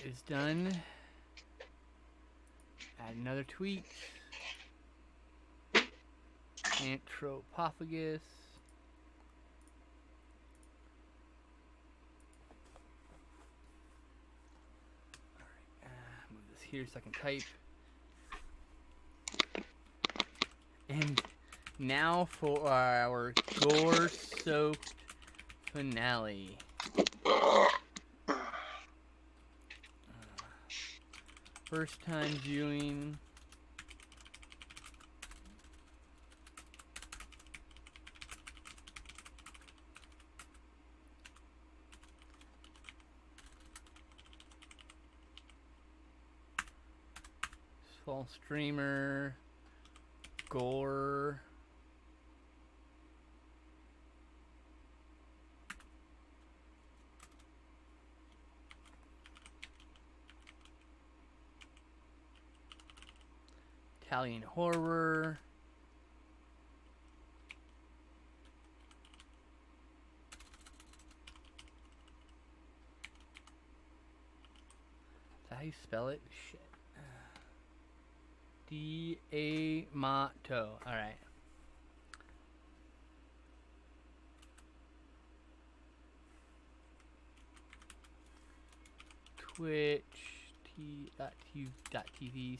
is done. Add another tweet. Antropophagus. Move this here so I can type. And now for our gore-soaked finale. First time viewing. Small streamer. Gore. Italian horror. Is that how you spell it? Shit. D-A-M-A-T-O. Alright. Twitch t.tv/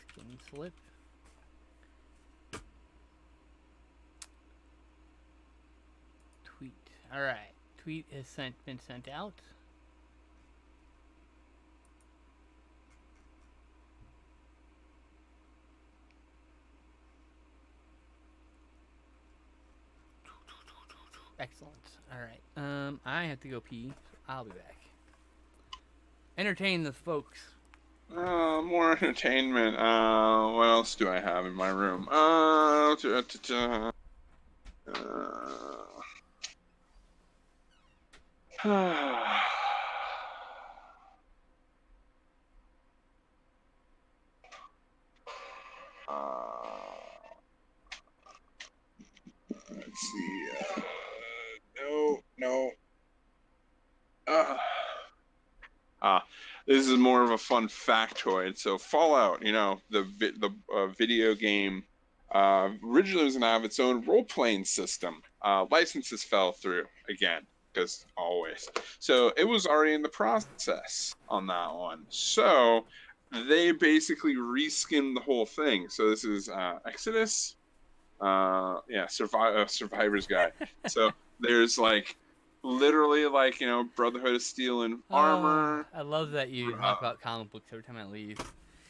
skin slip. Tweet. Alright. Tweet has been sent out. Excellent. Alright. I have to go pee. So I'll be back. Entertain the folks. More entertainment. What else do I have in my room? Let's see. No. This is more of a fun factoid. So Fallout, the video game, originally was going to have its own role-playing system. Licenses fell through again, because always. So it was already in the process on that one. So they basically reskinned the whole thing. So this is Exodus. Survivor's Guide. So there's literally Brotherhood of Steel and Armor. I love that you talk about comic books every time I leave.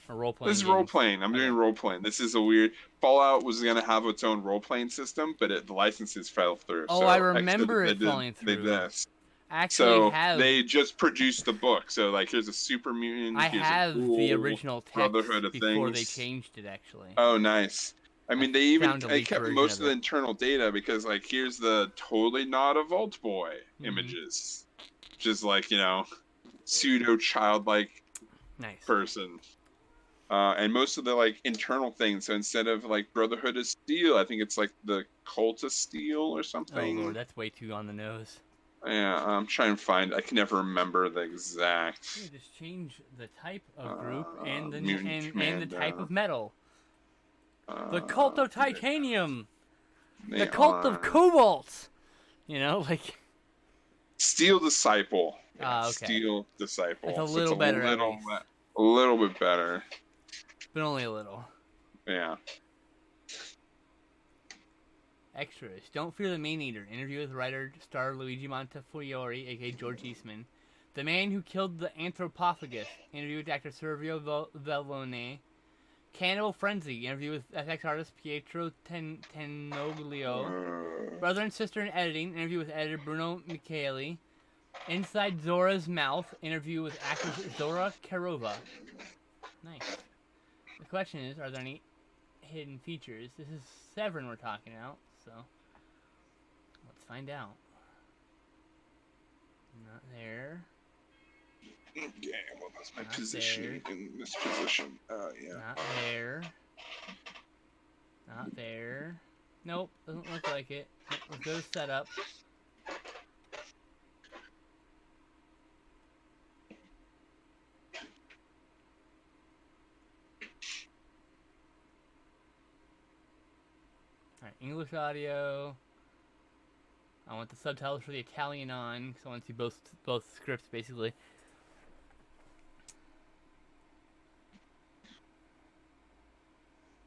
Or role playing. This is role playing. I'm doing role playing. This is a weird. Fallout was gonna have its own role playing system, but the licenses fell through. Oh, so I remember it falling through. They did this. Actually, they just produced the book. So here's a super mutant. I have the original text Brotherhood of before things. they changed it. Actually. Oh, nice. I mean, they kept most of the internal data because, here's the totally not a Vault Boy images. Just pseudo childlike person. And most of the, internal things. So instead of, Brotherhood of Steel, I think it's, the Cult of Steel or something. Oh, Lord, that's way too on the nose. Yeah, I'm trying to find... I can never remember the exact... Yeah, just change the type of group and the type of metal. The Cult of Titanium. The Cult of Cobalt. Steel Disciple. Okay. Steel Disciple. It's a little better. A little bit better. But only a little. Yeah. Extras. Don't Fear the Maneater. Interview with writer star Luigi Montefiore, aka George Eastman. The Man Who Killed the Anthropophagus. Interview with actor Sergio Vellone. Cannibal Frenzy. Interview with FX artist Pietro Tenoglio. Brother and Sister in Editing. Interview with editor Bruno Micheli. Inside Zora's Mouth. Interview with actress Zora Karova. Nice. The question is, are there any hidden features? This is Severin we're talking about, so let's find out. Not there. Okay, well, that's my position in this position. Yeah. Not there. Not there. Nope, doesn't look like it. Let's go to setup. Alright, English audio. I want the subtitles for the Italian on, because I want to see both scripts, basically.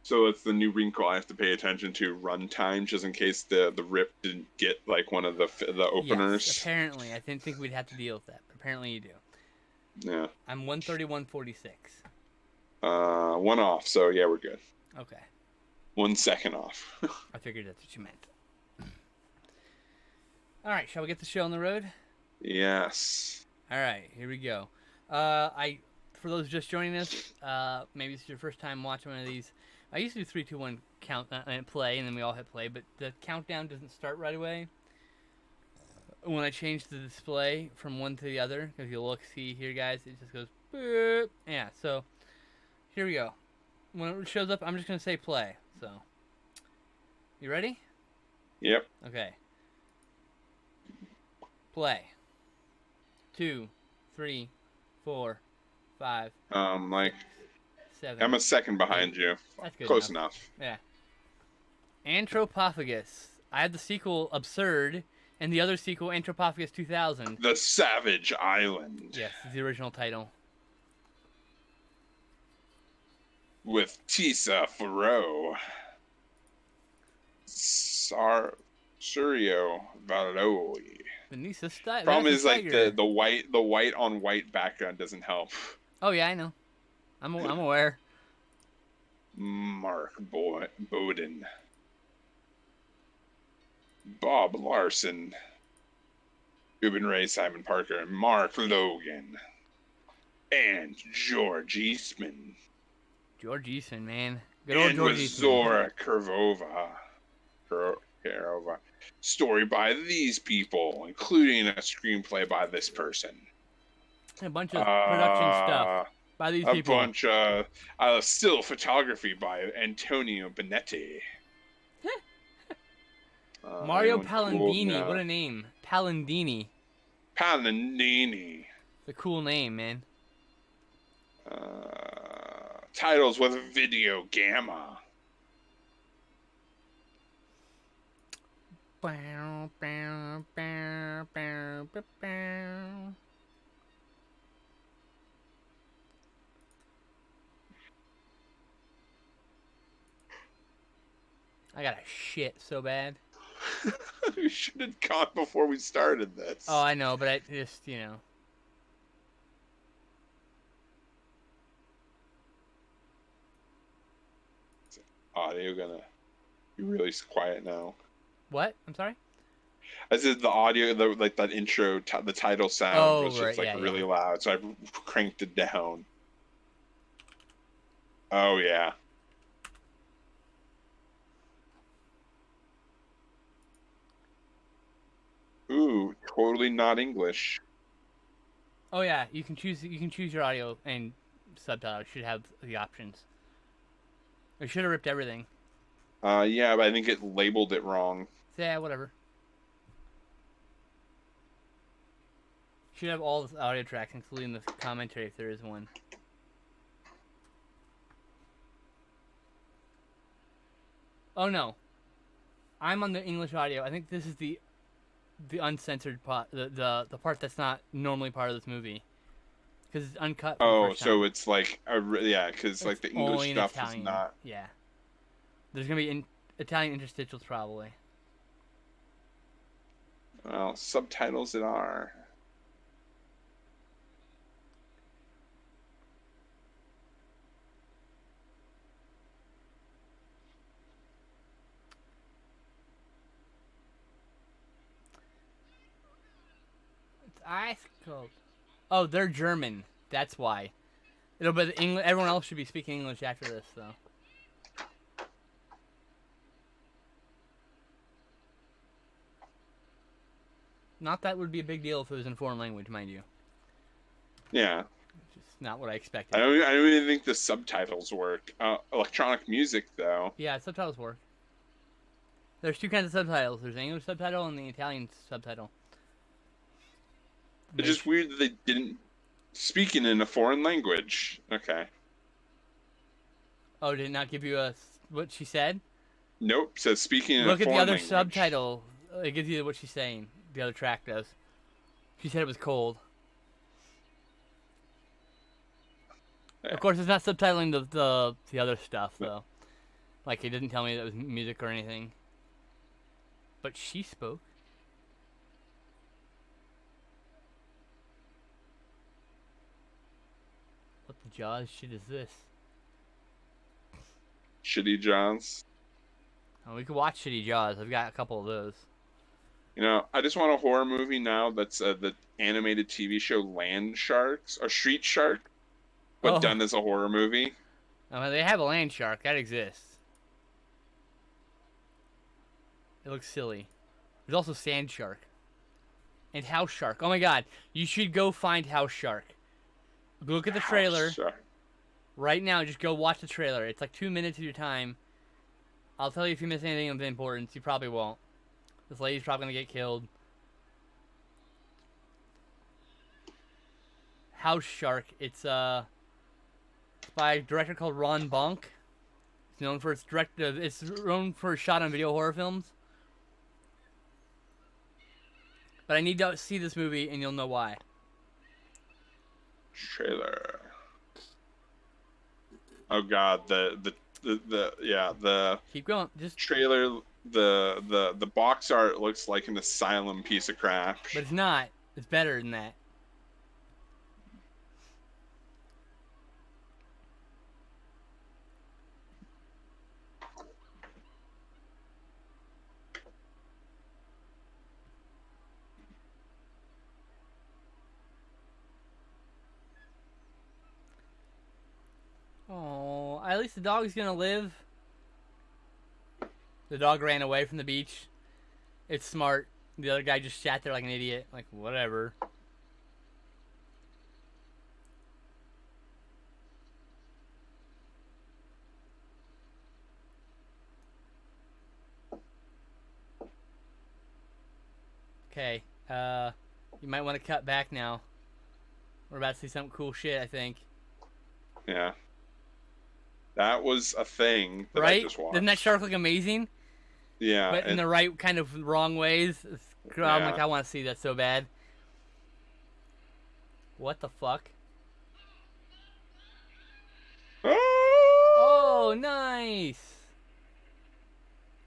So it's the new wrinkle I have to pay attention to: runtime, just in case the rip didn't get like one of the openers. Yes, apparently. I didn't think we'd have to deal with that, but apparently you do. Yeah. I'm 131.46. One off, so yeah, we're good. Okay. 1 second off. I figured that's what you meant. Alright, shall we get the show on the road? Yes. Alright, here we go. For those just joining us, maybe this is your first time watching one of these. I used to do 3, 2, 1 count and play, and then we all hit play, but the countdown doesn't start right away when I change the display from one to the other. If you look, see here, guys, it just goes boop. Yeah, so here we go. When it shows up, I'm just going to say play. So, you ready? Yep. Okay. Play. 2, 3, 4, 5. Like 7. I'm a second behind you. That's good Close enough. enough. Yeah. Antropophagus. I had the sequel Absurd, and the other sequel Antropophagus 2000. The Savage Island. Yes, it's the original title. With Tisa Farrow. Surio Valoi. Vanessa Style. Problem is like the white on white background doesn't help. Oh yeah, I know. I'm aware. Mark Bowden. Bob Larson. Ruben Ray, Simon Parker, Mark Logan, and George Eastman. George Eastman, man. Good old and George with Eastman. Zora Kurova. Story by these people, including a screenplay by this person. A bunch of production stuff by these people. A bunch of still photography by Antonio Benetti. Mario Palandini, what a name. Palandini. Palandini. It's a cool name, man. Titles with Video Gamma. Bow, bow, bow, bow, bow, bow. I got a shit so bad. We should have gone before we started this. Oh, I know, but I just, you know. Is audio gonna be really quiet now? What? I'm sorry? I said the audio, like that intro, the title sound was just like really loud, so I cranked it down. Oh yeah. Ooh, totally not English. Oh yeah, you can choose your audio and subtitle. You should have the options. I should have ripped everything. Yeah, but I think it labeled it wrong. Yeah, whatever. Should have all the audio tracks, including the commentary if there is one. Oh no, I'm on the English audio. I think this is the uncensored part, the part that's not normally part of this movie, because it's uncut. Oh, so it's like yeah, because like the English stuff Italian. is not. Yeah, there's gonna be Italian interstitials probably. Well, subtitles it are. Ice cold. Oh, they're German. That's why. It'll be English. Everyone else should be speaking English after this, though. Not that would be a big deal if it was in a foreign language, mind you. Yeah. Just not what I expected. I don't even think the subtitles work. Electronic music, though. Yeah, subtitles work. There's two kinds of subtitles. There's the English subtitle and the Italian subtitle. It's just weird that they didn't speak it in a foreign language. Okay. Oh, did it not give you what she said? Nope. Says speaking in a Look at the foreign other language. subtitle. It gives you what she's saying. The other track does. She said it was cold. Yeah. Of course, it's not subtitling the other stuff though. Like, it didn't tell me that it was music or anything. But she spoke. What the Jaws shit is this? Shitty Jaws. Oh, we could watch Shitty Jaws. I've got a couple of those. You know, I just want a horror movie now that's the animated TV show Land Sharks or Street Shark, but done as a horror movie. They have a land shark. That exists. It looks silly. There's also Sand Shark. And House Shark. Oh my god. You should go find House Shark. Look at the trailer. Right now, just go watch the trailer. It's like 2 minutes of your time. I'll tell you if you miss anything of importance. You probably won't. This lady's probably going to get killed. House Shark. It's by a director called Ron Bonk. It's known for it's known for shot on video horror films. But I need to see this movie, and you'll know why. Trailer. Oh god, the Keep going. Just trailer. The box art looks like an asylum piece of crap. But it's not. It's better than that. Oh, at least the dog's gonna live. The dog ran away from the beach. It's smart. The other guy just sat there like an idiot. Like, whatever. Okay, you might want to cut back now. We're about to see some cool shit, I think. Yeah. That was a thing that right? I just watched. Doesn't that shark look amazing? Yeah. But in the right kind of wrong ways. I'm like, I want to see that so bad. What the fuck? Oh, nice!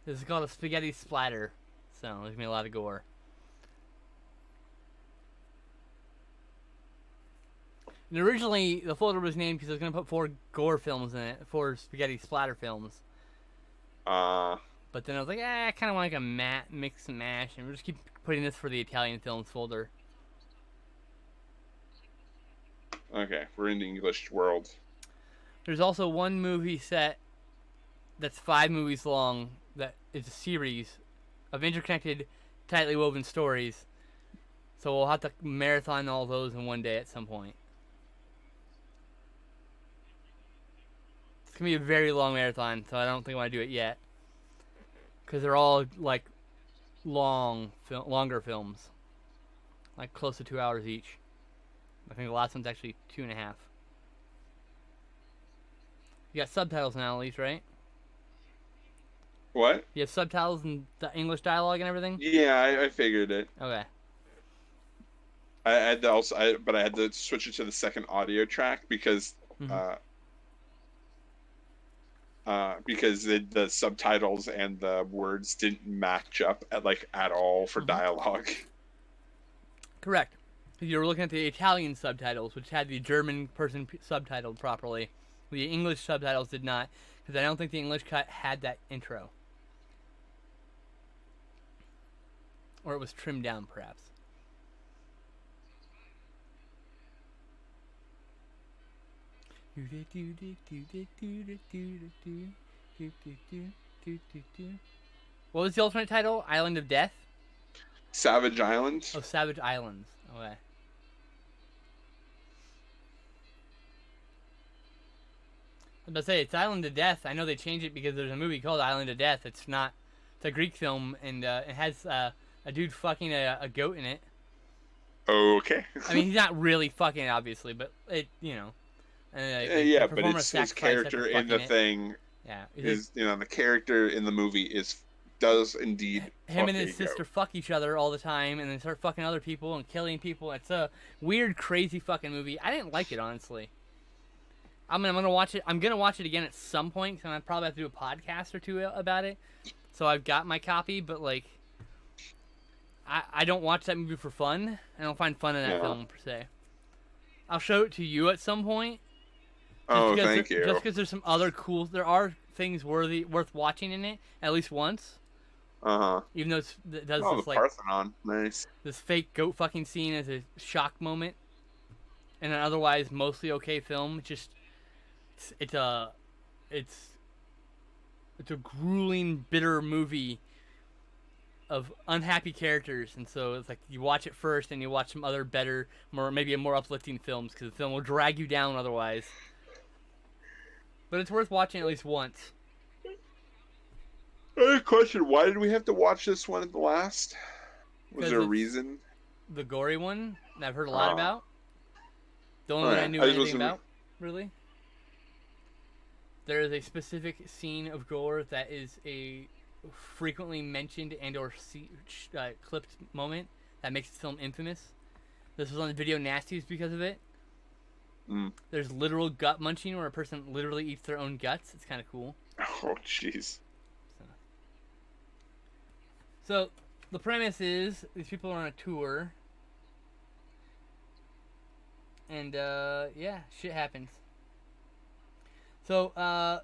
This is called a spaghetti splatter. So, there's gonna be a lot of gore. And originally, the folder was named because I was going to put 4 gore films in it. 4 spaghetti splatter films. But then I was like, I kind of want like a mix and mash. And we'll just keep putting this for the Italian films folder. Okay, we're in the English world. There's also one movie set that's 5 movies long that is a series of interconnected, tightly woven stories. So we'll have to marathon all those in one day at some point. It's going to be a very long marathon, so I don't think I want to do it yet. Because they're all, like, longer films. Like, close to 2 hours each. I think the last one's actually 2.5. You got subtitles now, at least, right? What? You have subtitles and the English dialogue and everything? Yeah, I figured it. Okay. I had to but I had to switch it to the second audio track because because the subtitles and the words didn't match up at all for dialogue. Correct. You were looking at the Italian subtitles, which had the German person subtitled properly. The English subtitles did not, because I don't think the English cut had that intro. Or it was trimmed down, perhaps. What was the alternate title? Island of Death? Savage Island? Oh, Savage Islands. Okay. I was about to say, it's Island of Death. I know they changed it because there's a movie called Island of Death. It's not... It's a Greek film, and it has a dude fucking a goat in it. Okay. I mean, he's not really fucking it, obviously, but it, you know... yeah, but it's his character in the thing Yeah. Is the character in the movie does indeed Him fuck and a his sister goat. fuck each other all the time, and then start fucking other people and killing people. It's a weird, crazy fucking movie. I didn't like it, honestly. I'm gonna watch it. I'm gonna watch it again at some point, because I probably have to do a podcast or two about it. So I've got my copy, but like, I don't watch that movie for fun. I don't find fun in that Yeah. film per se. I'll show it to you at some point. Oh, thank you. Just because there's some other cool. There are things worth watching in it at least once. Uh-huh. Even though it does Oh, this the like Parthenon. Nice. this fake goat fucking scene as a shock moment, in an otherwise mostly okay film. It's a it's it's a grueling, bitter movie of unhappy characters, and so it's like you watch it first, and you watch some other better, maybe more uplifting films, because the film will drag you down otherwise. But it's worth watching at least once. I have a question. Why did we have to watch this one at the last? Was there a It's reason? the gory one that I've heard a lot about. The only one I knew I just anything wasn't... about, really. There is a specific scene of gore that is a frequently mentioned and or clipped moment that makes the film infamous. This was on the video nasties because of it. There's literal gut munching where a person literally eats their own guts. It's kind of cool. Oh, jeez. So the premise is these people are on a tour, and yeah, shit happens. So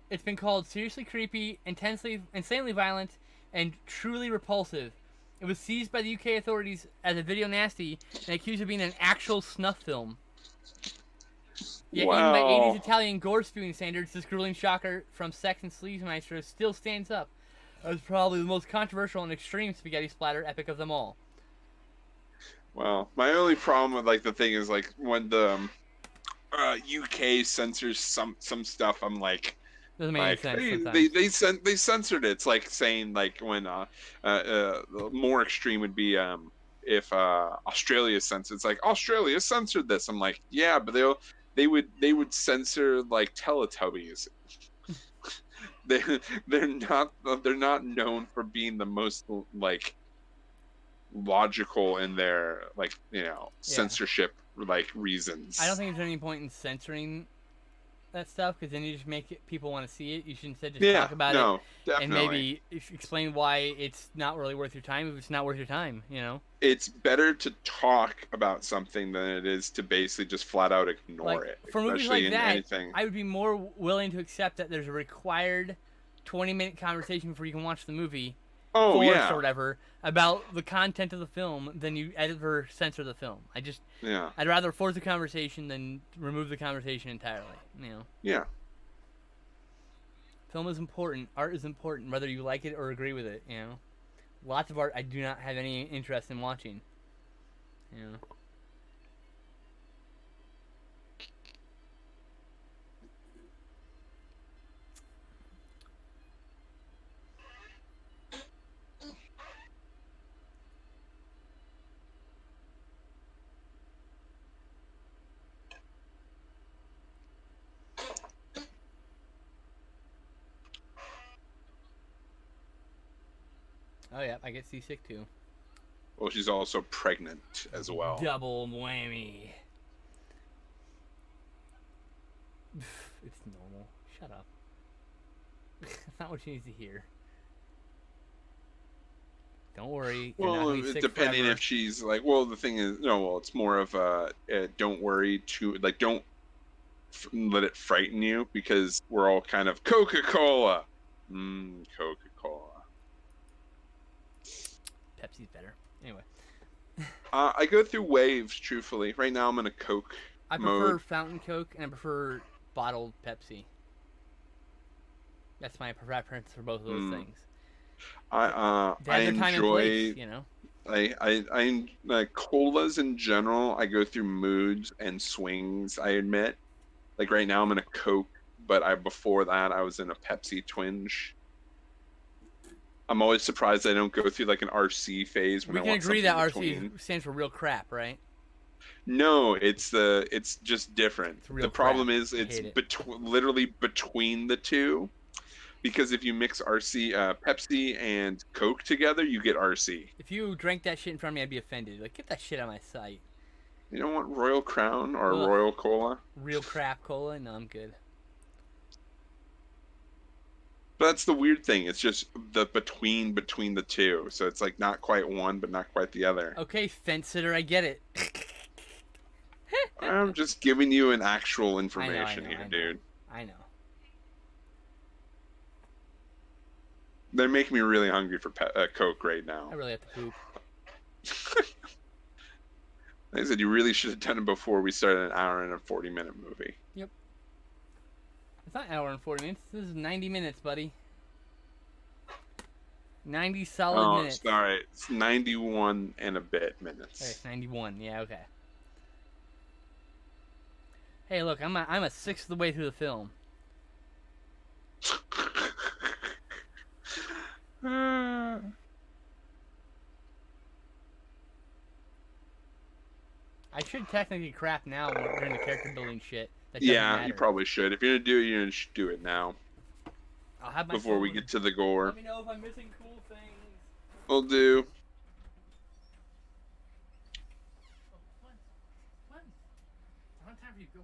it's been called seriously creepy, insanely violent, and truly repulsive. It was seized by the UK authorities as a video nasty and accused of being an actual snuff film. Yet even by 80s Italian gore spewing standards, this grueling shocker from Sex and Sleaze Maestro still stands up as probably the most controversial and extreme spaghetti splatter epic of them all. Well, my only problem with like the thing is like when the UK censors some stuff, I'm like, doesn't make any sense. Hey, they censored it. It's like saying like when more extreme would be if Australia censored. It's like Australia censored this. I'm like, yeah, but they would censor like Teletubbies. They're not known for being the most like logical in their like censorship like reasons. I don't think there's any point in censoring that stuff, because then you just make people want to see it. You should instead just talk about it definitely. and maybe explain why it's not really worth your time if it's not worth your time, It's better to talk about something than it is to basically just flat out ignore it. For movies like that, I would be more willing to accept that there's a required 20-minute conversation before you can watch the movie, or whatever, about the content of the film than you ever censor the film. I'd rather force a conversation than remove the conversation entirely. Yeah. Film is important. Art is important, whether you like it or agree with it. Lots of art I do not have any interest in watching. Oh yeah, I get seasick too. Well, she's also pregnant as well. Double whammy. It's normal. Shut up. That's not what she needs to hear. Don't worry. Well, depending if she's like, well, the thing is, it's more of a don't worry don't let it frighten you, because we're all kind of Coca-Cola. Coca-Cola. Pepsi's better. Anyway. I go through waves, truthfully. Right now I'm in a Coke I prefer fountain Coke, and I prefer bottled Pepsi. That's my preference for both of those things. I enjoy, I colas in general. I go through moods and swings, I admit. Like right now I'm in a Coke, but before that I was in a Pepsi twinge. I'm always surprised I don't go through like an RC phase. We can agree that RC stands for real crap, right? No, it's just different. The problem is it's literally between the two. Because if you mix Pepsi and Coke together, you get RC. If you drank that shit in front of me, I'd be offended. Like, get that shit out of my sight. You don't want Royal Crown or Ugh. Royal Cola? Real crap cola? No, I'm good. But that's the weird thing. It's just the between the two. So it's like not quite one, but not quite the other. Okay, fence sitter, I get it. I'm just giving you an actual I information here, know. dude. I know. They're making me really hungry for Coke right I now. really have to poop. Like I said, you really should have done it before we started an hour and a 40-minute movie. Yep. It's not an hour and 40 minutes. This is 90 minutes, buddy. 90 solid minutes. Sorry. It's 91 and a bit Okay, minutes. it's 91. Yeah, okay. Hey, look, I'm a sixth of the way through the film. I should technically crap now during the character building shit. That doesn't Yeah, matter. you probably should. If you're gonna do it, you should do it now. I'll have my Before we phone. get to the gore. Let me know if I'm missing cool things. We'll do. Come on. I don't have time for you. Go.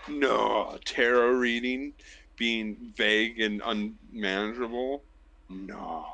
No, tarot reading being vague and unmanageable. No.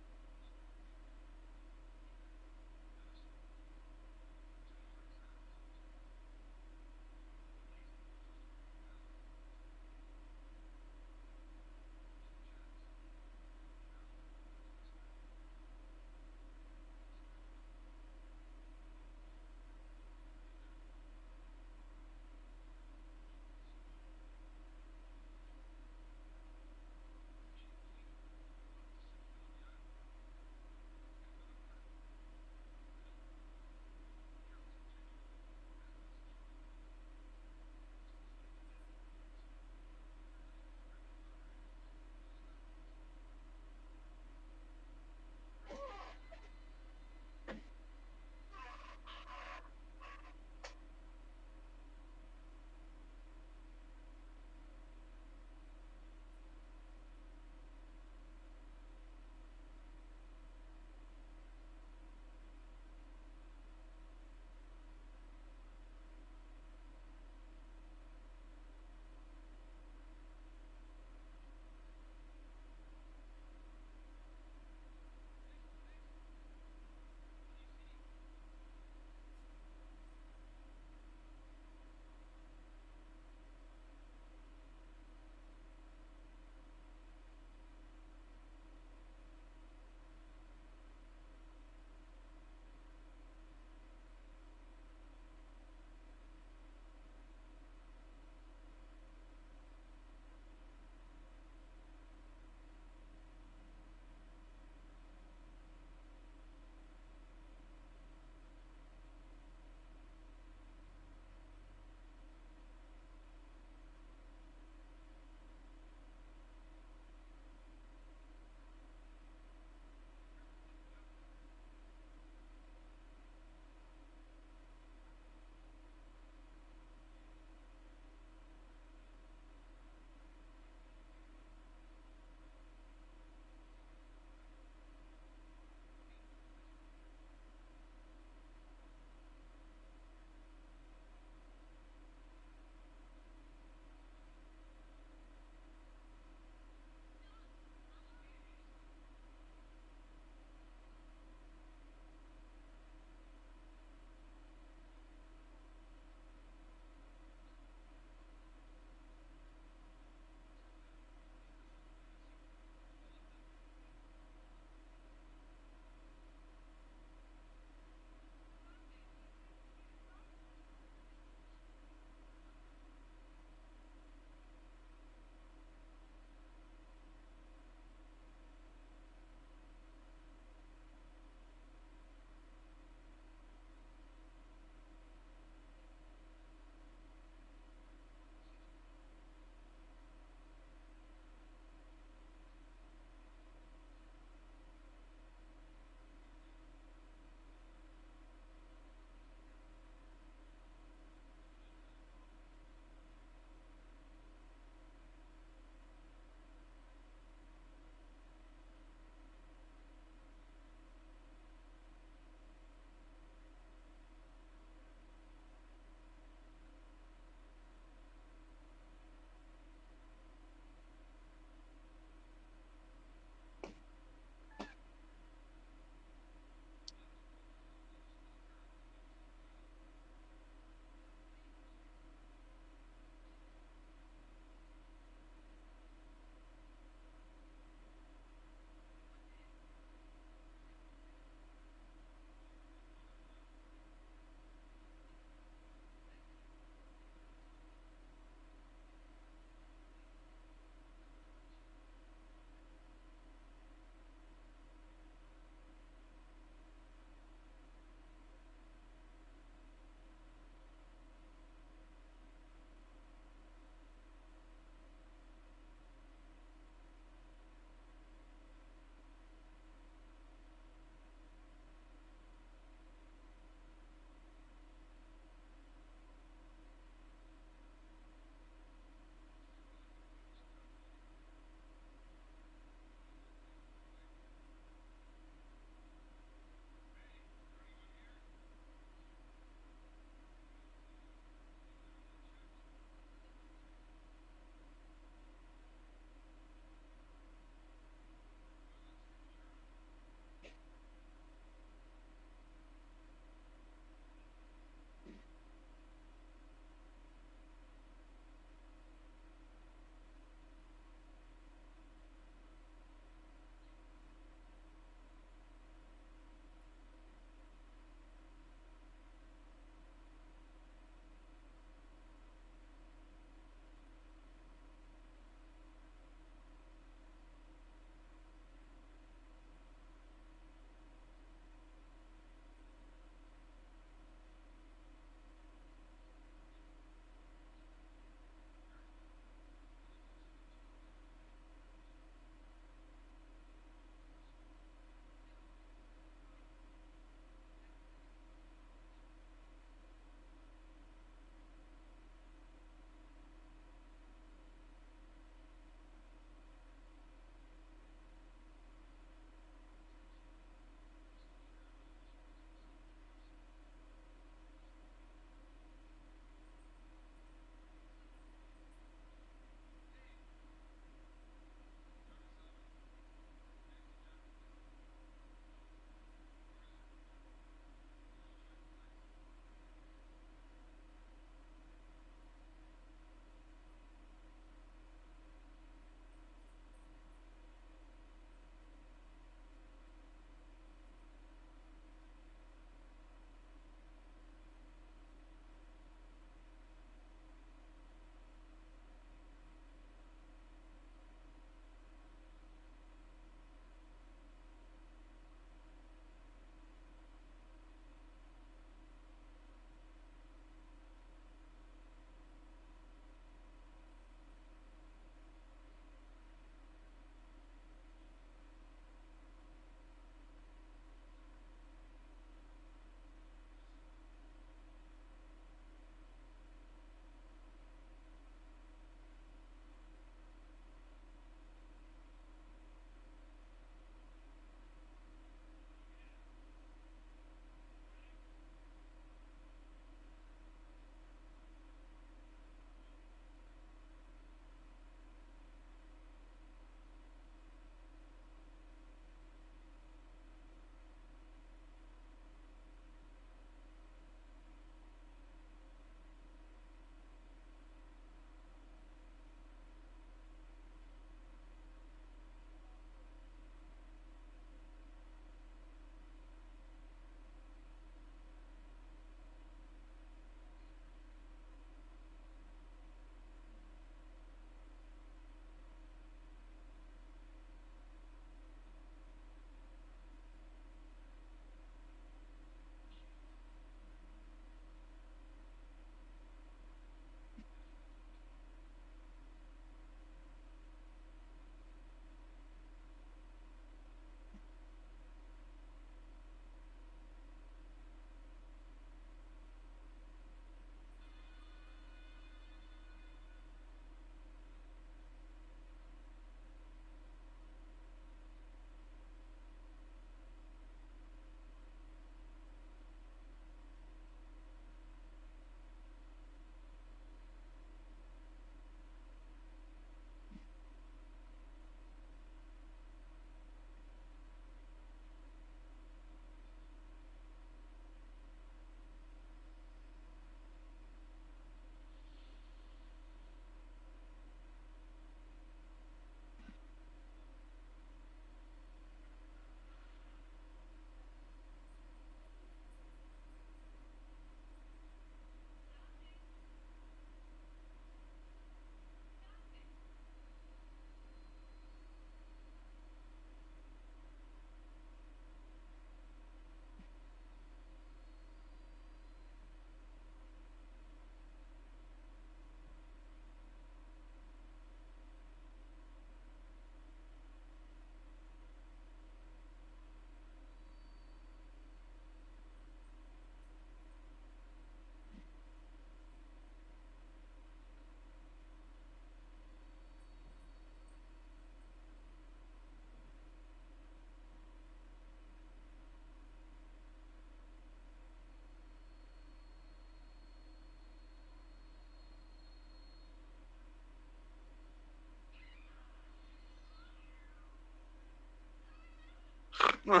It's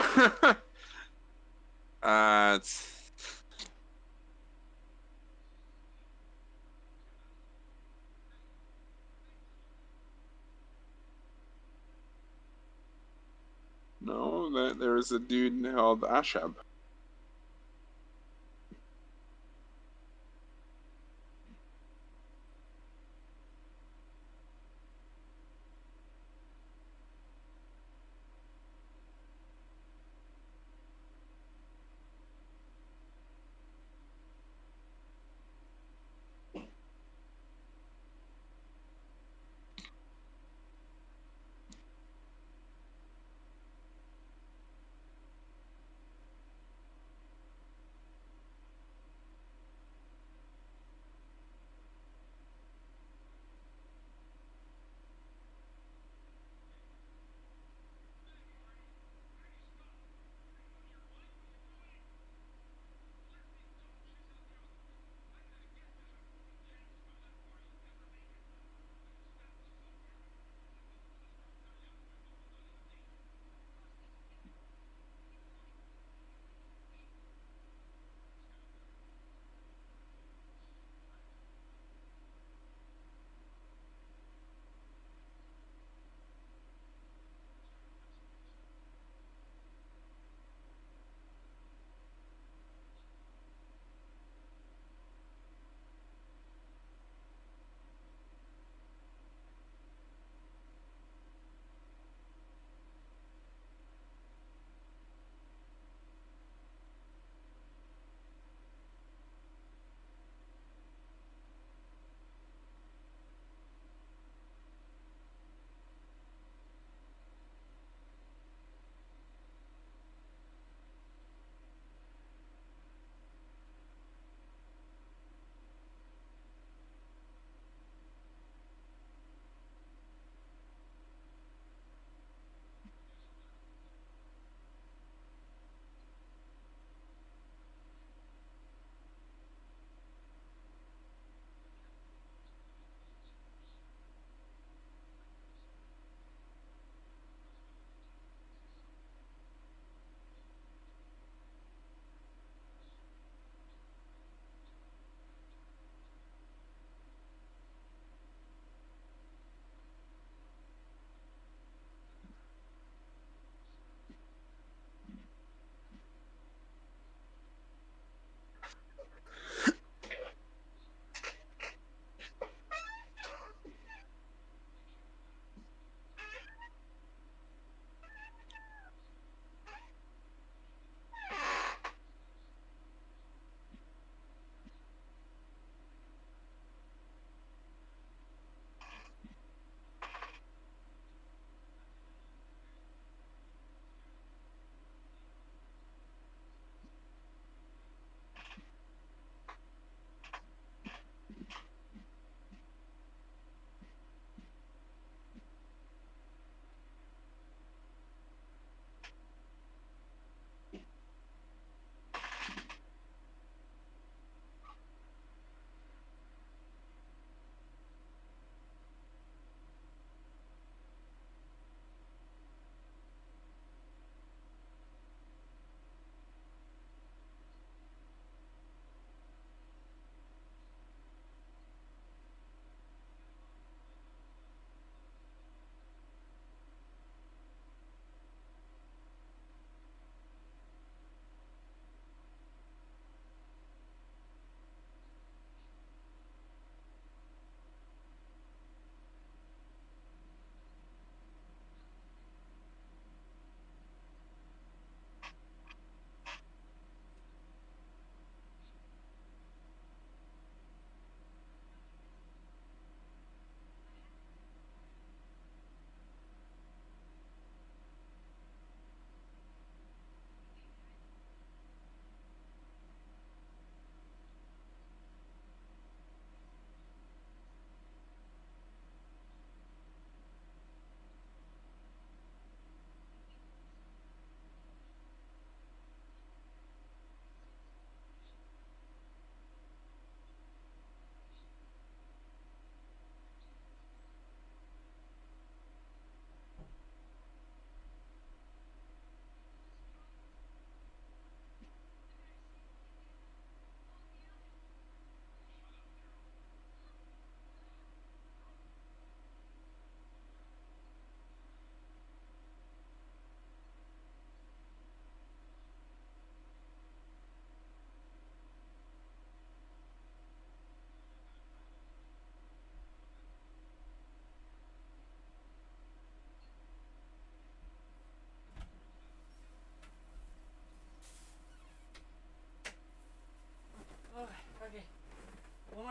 no, there was a dude called Ashab.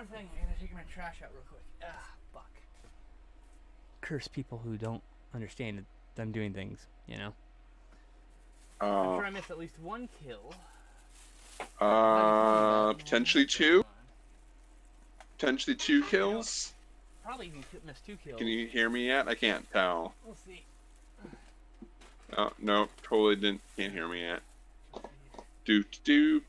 more thing. I gotta take my trash out real quick. Ah, fuck. Curse people who don't understand them doing things, you know? I'm sure I missed at least one kill. Potentially two. Potentially 2 kills. Probably even missed 2 kills. Can you hear me yet? I can't tell. We'll see. Oh, no, totally can't hear me yet. Doop.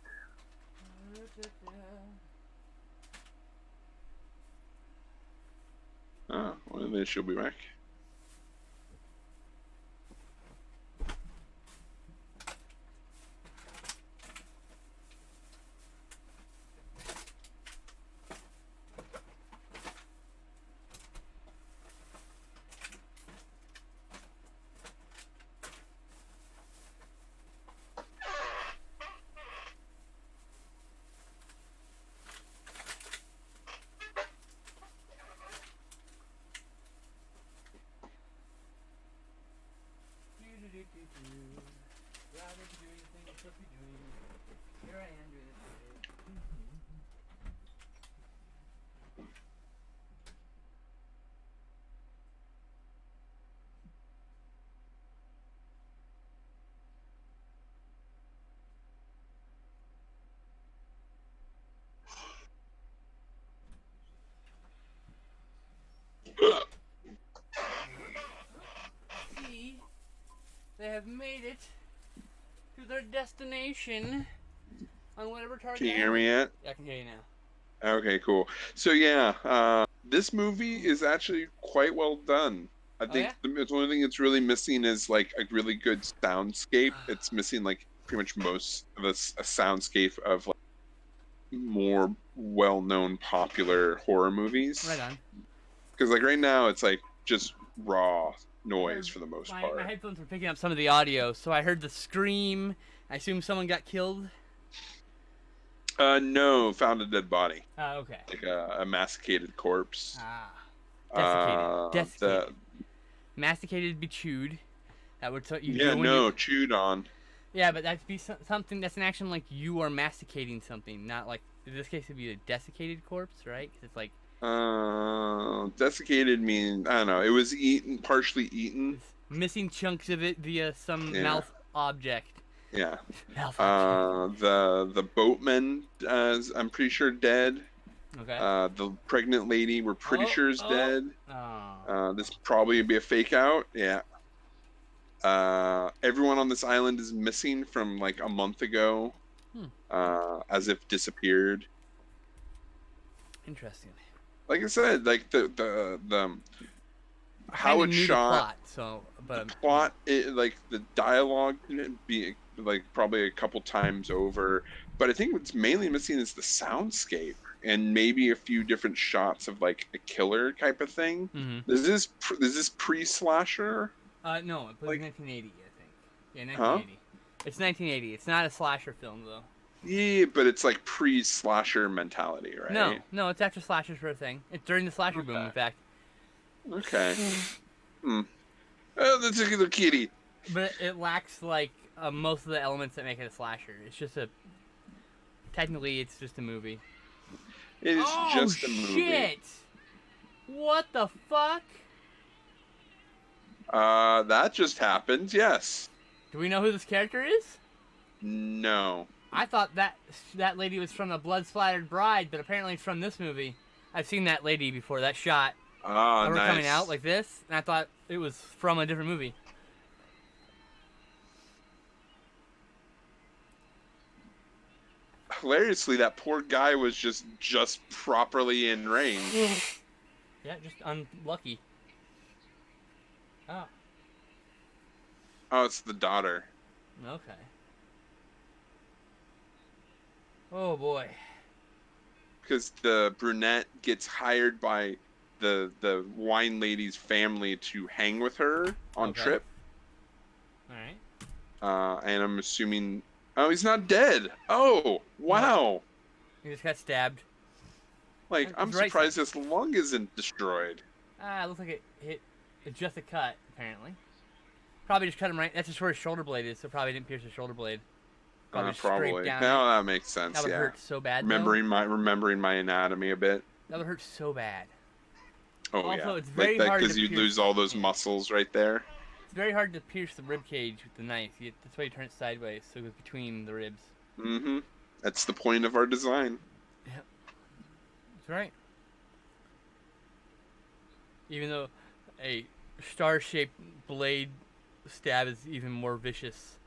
Oh, well, then she'll be back. Here I am doing it. See, they have made it to their destination on whatever target. Can you hear me yet? Yeah, I can hear you now. Okay, cool. So yeah, this movie is actually quite well done. I think the only thing it's really missing is like a really good soundscape. It's missing like pretty much most of a soundscape of like more well-known popular horror movies. Right on. Because like right now it's like just raw noise for the most part. My headphones were picking up some of the audio, so I heard the scream. I assume someone got killed. No, found a dead body. Okay. Like a masticated corpse. Desiccated. Masticated be chewed. That would you do when you... chewed on. Yeah, but that'd be something that's an action like you are masticating something, not like in this case it'd be a desiccated corpse, right? Because it's like. Desiccated means I don't know. It was eaten, partially eaten. Missing chunks of it via some mouth object. Yeah. Mouth object. The boatman, I'm pretty sure dead. Okay. The pregnant lady, we're pretty sure is dead. Oh. This probably would be a fake out. Yeah. Everyone on this island is missing from like a month ago. As if disappeared. Interesting. Like I said, like the how it's shot. The plot, like the dialogue, be like probably a couple times over. But I think what's mainly missing is the soundscape and maybe a few different shots of like a killer type of thing. Mm-hmm. Is this pre-slasher? No, it was like 1980, I think. Yeah, 1980. It's 1980. It's not a slasher film though. Yeah, but it's like pre-slasher mentality, right? No, it's after slashers for a thing. It's during the slasher boom, in fact. Okay. Oh, that's a little kitty. But it lacks like most of the elements that make it a slasher. It's just technically, it's just a movie. It is just a movie. Shit! What the fuck? That just happened. Yes. Do we know who this character is? No. I thought that lady was from The Blood Splattered Bride, but apparently it's from this movie. I've seen that lady before, that shot. Ah, nice. Coming out like this, and I thought it was from a different movie. Hilariously, that poor guy was just properly in range. Yeah, just unlucky. Oh. Oh, it's the daughter. Okay. Oh boy. Because the brunette gets hired by the wine lady's family to hang with her on trip. All right. And I'm assuming... Oh, he's not dead. Oh, wow. He just got stabbed. Like, I'm surprised his lung isn't destroyed. It looks like it hit just a cut, apparently. Probably just cut him right... That's just where his shoulder blade is, so probably didn't pierce his shoulder blade. Probably scrape Probably. down it. No, that makes sense. That would Yeah. hurt so bad, though. Remembering my anatomy a bit. That would hurt so bad. Oh Also, yeah, it's like very that hard to because you pierce. lose all those Yeah. muscles right there. It's very hard to pierce the rib cage with the knife. That's why you turn it sideways, so it goes between the ribs. Mm-hmm. That's the point of our design. Yep. That's right. Even though a star-shaped blade stab is even more vicious.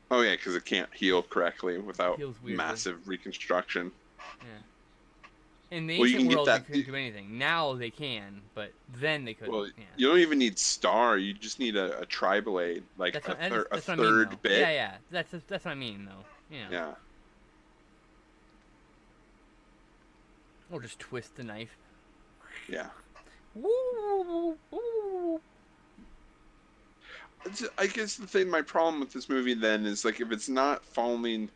Oh yeah, because it can't heal correctly without Heals weirdly. massive reconstruction. Yeah. In the Well, you ancient can get world, they that. couldn't do anything. Now they can, but then they couldn't. Well, Yeah. you don't even need star. You just need a tri-blade, like That's a, what, thir- a that's what I mean, third though. bit. Yeah. That's what I mean, though. You know. Yeah. Or just twist the knife. Yeah. Woo! I guess my problem with this movie then is like if it's not following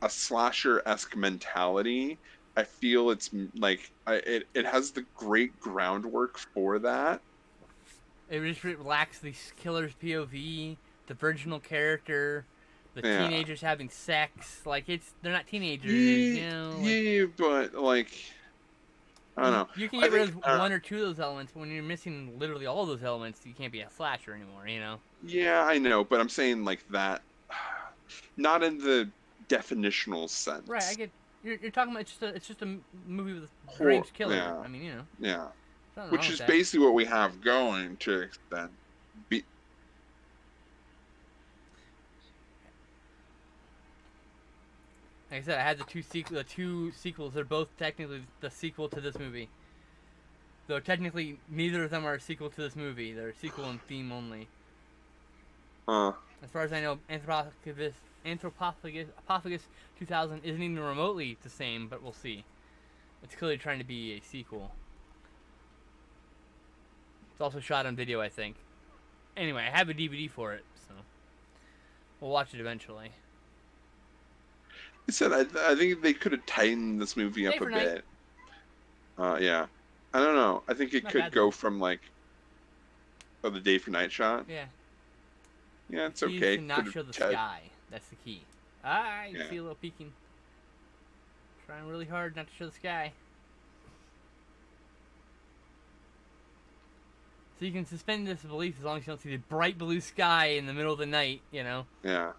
a slasher-esque mentality, I feel it's like it has the great groundwork for that. It just lacks the killer's POV, the virginal character, the teenagers having sex. Like they're not teenagers, you know. Yeah, but like I don't know. You can get rid of one or two of those elements, but when you're missing literally all those elements, you can't be a slasher anymore, you know? Yeah, I know, but I'm saying like that, not in the definitional sense. Right, I get. You're talking about it's just a movie with a deranged killer. Yeah. I mean, you know. Yeah. Which is basically what we have going to an extent. Like I said, I had the two sequels. They're both technically the sequel to this movie. Though technically, neither of them are a sequel to this movie. They're a sequel in theme only. As far as I know, Antropophagus 2000 isn't even remotely the same, but we'll see. It's clearly trying to be a sequel. It's also shot on video, I think. Anyway, I have a DVD for it, so we'll watch it eventually. I said I think they could have tightened this movie up a bit. Yeah. I don't know. I think it could go from like the day for night shot. Yeah. Yeah, it's okay. To not show the sky. That's the key. I see a little peeking. Trying really hard not to show the sky. So you can suspend disbelief as long as you don't see the bright blue sky in the middle of the night, you know? Yeah.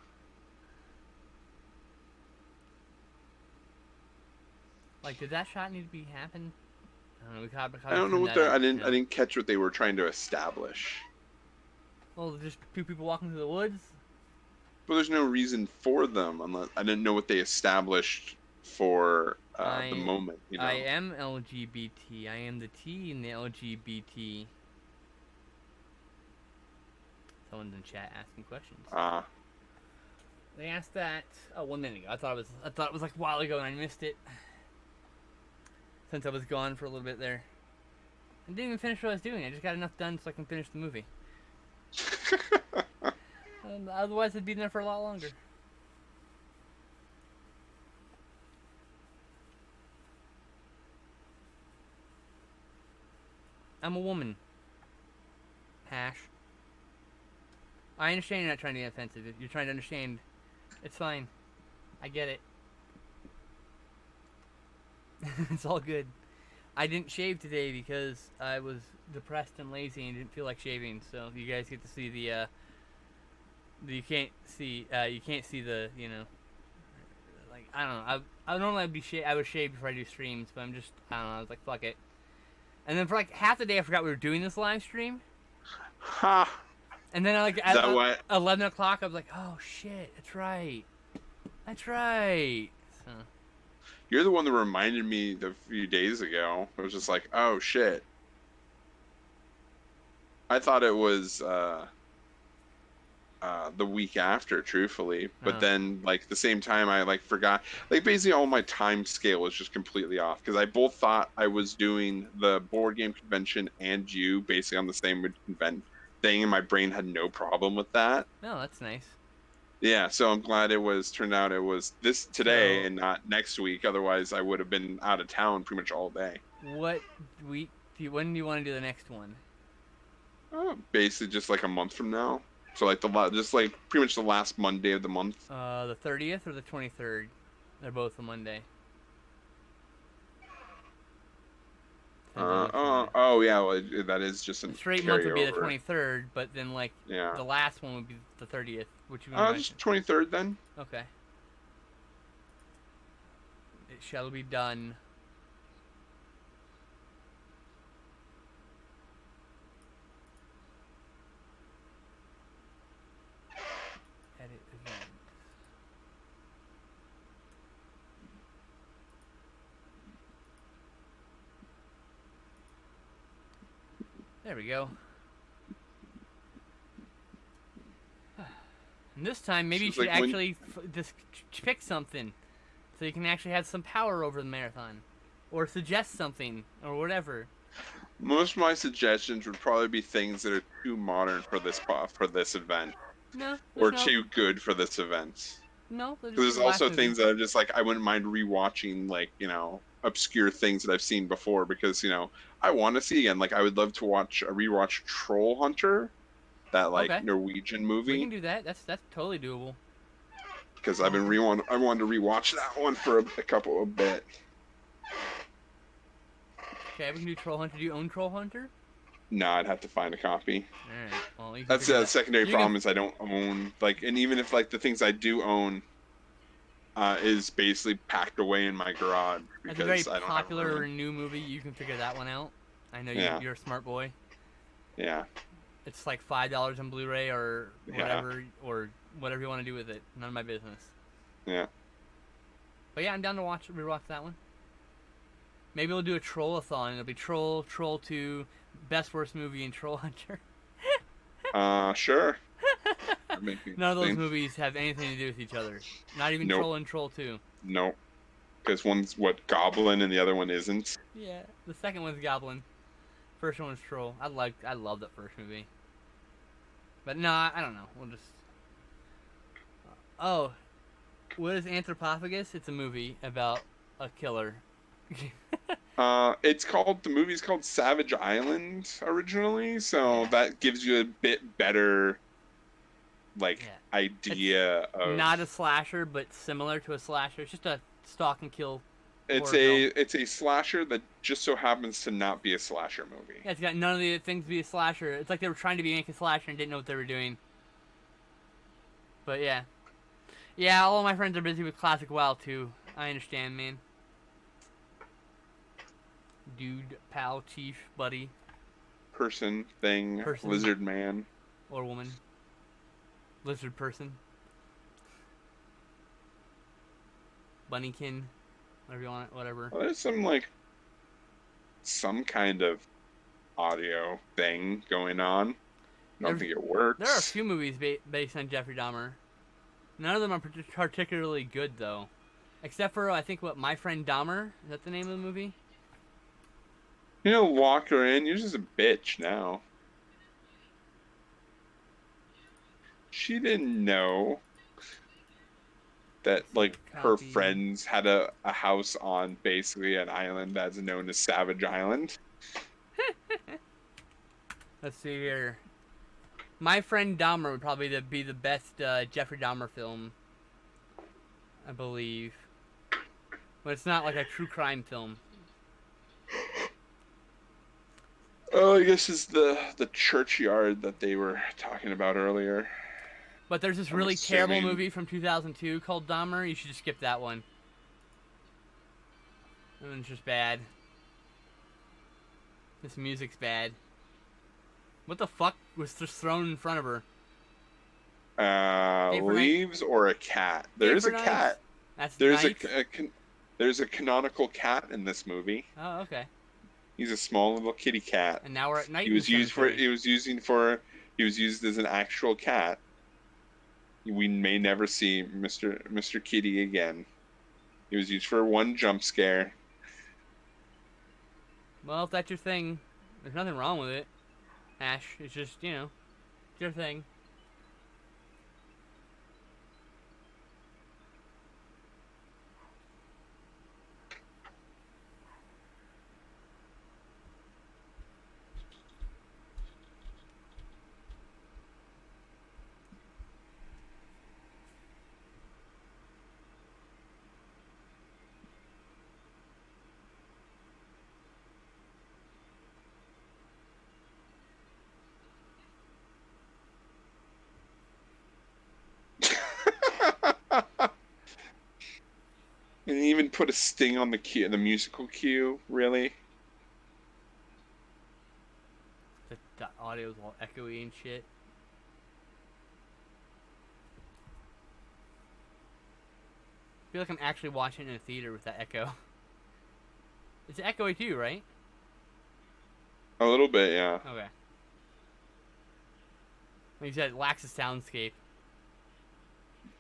Like, did that shot need to happen? I don't know. I don't know what I didn't catch what they were trying to establish. Well, just two people walking through the woods. But there's no reason for them unless I didn't know what they established for the moment. You know. I am LGBT. I am the T in the LGBT. Someone's in chat asking questions. They asked that 1 minute ago. I thought it was like a while ago and I missed it. Since I was gone for a little bit there. I didn't even finish what I was doing. I just got enough done so I can finish the movie. Otherwise, I'd be there for a lot longer. I'm a woman. Hash. I understand you're not trying to be offensive. You're trying to understand. It's fine. I get it. It's all good. I didn't shave today because I was depressed and lazy and didn't feel like shaving. So you guys get to see the you can't see the, you know, like I don't know. I normally I would shave before I do streams, but I'm just I don't know. I was like fuck it. And then for like half the day I forgot we were doing this live stream. Ha. And then like at 11 o'clock I was like, oh shit, that's right. That's right. So. You're the one that reminded me a few days ago. It was just like, oh shit. I thought it was the week after, truthfully. But then, like, the same time, I, like, forgot. Like, basically all my time scale was just completely off. Because I both thought I was doing the board game convention and you basically on the same thing. And my brain had no problem with that. Oh, that's nice. Yeah, so I'm glad turned out it was today and not next week. Otherwise, I would have been out of town pretty much all day. When do you want to do the next one? Basically, just like a month from now. So like just like pretty much the last Monday of the month. The 30th or the 23rd. They're both a Monday. Depends on which one. Oh yeah, well, that is just a The straight month would be the carryover. 23rd, but then like Yeah. the last one would be the 30th, which you want to Just mention. 23rd then. Okay. It shall be done. Edit event. There we go. And this time, maybe you should like actually just pick something, so you can actually have some power over the marathon, or suggest something, or whatever. Most of my suggestions would probably be things that are too modern for this event, No, or too good for this event. No, There's also things that I'm just like I wouldn't mind rewatching, like obscure things that I've seen before because I want to see again. Like I would love to rewatch Troll Hunter, that like Norwegian movie. We can do that. That's totally doable. Because I wanted to rewatch that one for a couple of bit. Okay, we can do Troll Hunter. Do you own Troll Hunter? No, I'd have to find a copy. All right. Well, that's the secondary problem is I don't own and even if like the things I do own is basically packed away in my garage because that's a very I don't popular new movie. You can figure that one out. I know you're a smart boy. Yeah. It's like $5 on Blu-ray or whatever, or whatever you want to do with it. None of my business. Yeah. But yeah, I'm down to rewatch that one. Maybe we'll do a Troll-a-thon. It'll be Troll 2, Best Worst Movie, and Troll Hunter. Sure. None of those movies have anything to do with each other. Not even Troll and Troll 2. Nope. Because one's Goblin and the other one isn't. Yeah, the second one's Goblin. First one was Troll. I love that first movie. But no, I don't know. We'll just. Oh, what is Antropophagus? It's a movie about a killer. The movie's called Savage Island originally, so that gives you a bit better idea of not a slasher, but similar to a slasher. It's just a stalk and kill. It's a slasher that just so happens to not be a slasher movie. Yeah, it's got none of the things to be a slasher. It's like they were trying to make a slasher and didn't know what they were doing. But yeah. Yeah, all of my friends are busy with Classic WoW too. I understand, man. Dude, pal, chief, buddy. Person, thing, lizard man. Or woman. Lizard person. Bunnykin. Whatever you want, whatever. Well, there's some kind of audio thing going on. I don't think it works. There are a few movies based on Jeffrey Dahmer. None of them are particularly good, though. Except for, I think, My Friend Dahmer? Is that the name of the movie? Lock her in. You're just a bitch now. She didn't know that, her friends had a house on basically an island that's known as Savage Island. Let's see here. My Friend Dahmer would probably be the best Jeffrey Dahmer film, I believe. But it's not like a true crime film. Oh, I guess it's the churchyard that they were talking about earlier. But there's this really terrible movie from 2002 called Dahmer. You should just skip that one. That one's just bad. This music's bad. What the fuck was just thrown in front of her? Leaves or a cat? There's a cat. There's a canonical cat in this movie. Oh, okay. He's a small little kitty cat. And now we're at night. He was used as an actual cat. We may never see Mr. Kitty again. He was used for one jump scare. Well, if that's your thing, there's nothing wrong with it, Ash. It's just, it's your thing. even put a sting on the cue, the musical cue, really. The audio's all echoey and shit. I feel like I'm actually watching in a theater with that echo. It's echoey too, right? A little bit, yeah. Okay. Like you said, it lacks a soundscape.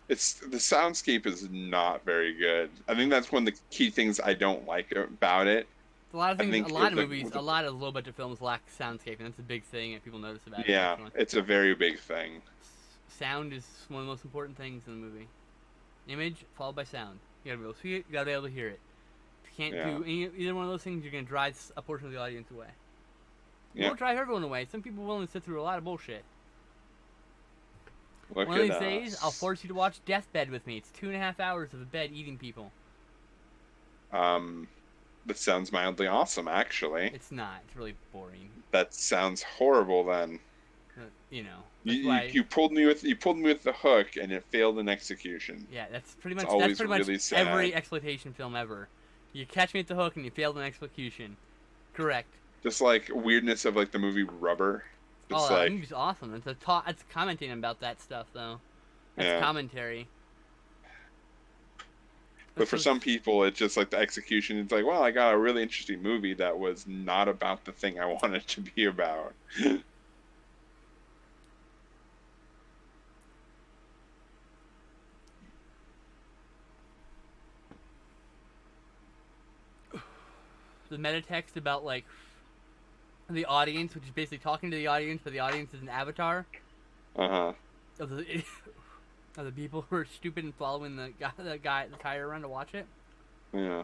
It's the soundscape is not very good. I think that's one of the key things I don't like about it. A lot of I things, think a lot of movies, a lot of low budget films lack soundscape, and that's a big thing that people notice about it. yeah, Actually. it's a very big thing. Sound is one of the most important things in the movie. Image followed by sound. You gotta be able to see it. You gotta be able to hear it. If you can't do either one of those things, you're gonna drive a portion of the audience away. You won't drive everyone away. Some people are willing to sit through a lot of bullshit. Look One of these at days, us. I'll force you to watch Deathbed with me. It's 2.5 hours of a bed eating people. That sounds mildly awesome, actually. It's not. It's really boring. That sounds horrible. Then You know. you pulled me with the hook, and it failed in execution. Yeah, that's pretty much Really sad. every exploitation film ever. You catch me at the hook, and you failed in execution. Correct. Just like weirdness of like the movie Rubber. It's that like movie's awesome. It's commenting about that stuff though. That's commentary. But for some people, it's just like the execution. It's like, well, I got a really interesting movie that was not about the thing I wanted it to be about. The meta text about like the audience, which is basically talking to the audience, but the audience is an avatar. Of the people who are stupid and following the guy around to watch it. Yeah.